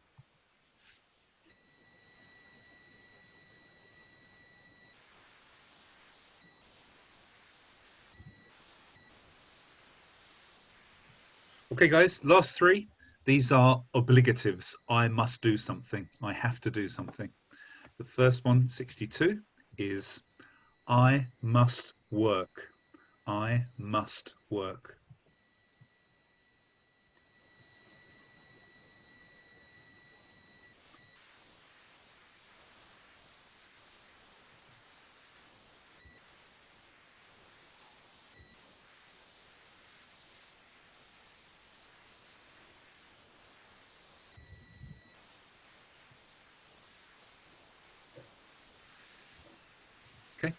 Okay, guys, last three. These are obligatives. I must do something. I have to do something. The first one, 62, is I must work. I must work. Okay,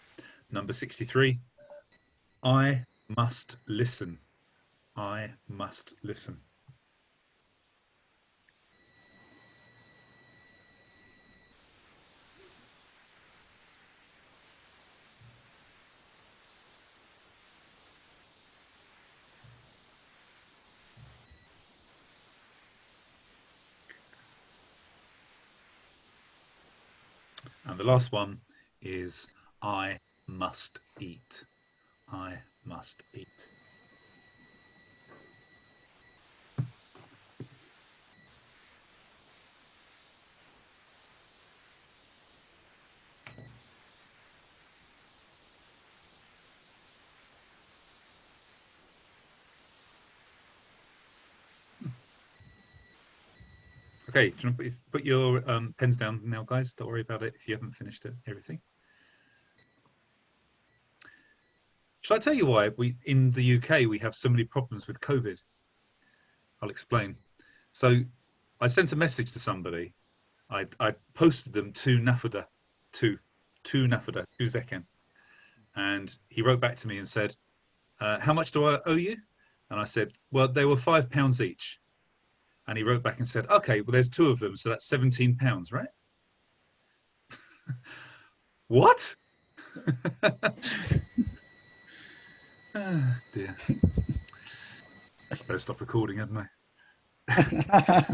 number 63, I must listen. I must listen. And the last one is I must eat. I must eat. Okay, do you want to put your pens down now, guys? Don't worry about it if you haven't finished everything. Shall I tell you why we in the UK we have so many problems with COVID? I'll explain. So I sent a message to somebody. I posted them to Nafuda, to Nafuda, to Zeken. And he wrote back to me and said, how much do I owe you? And I said, well, they were £5 each. And he wrote back and said, okay, well, there's 2 of them, so that's £17, right? What? Oh, dear. Better stop recording, hadn't I?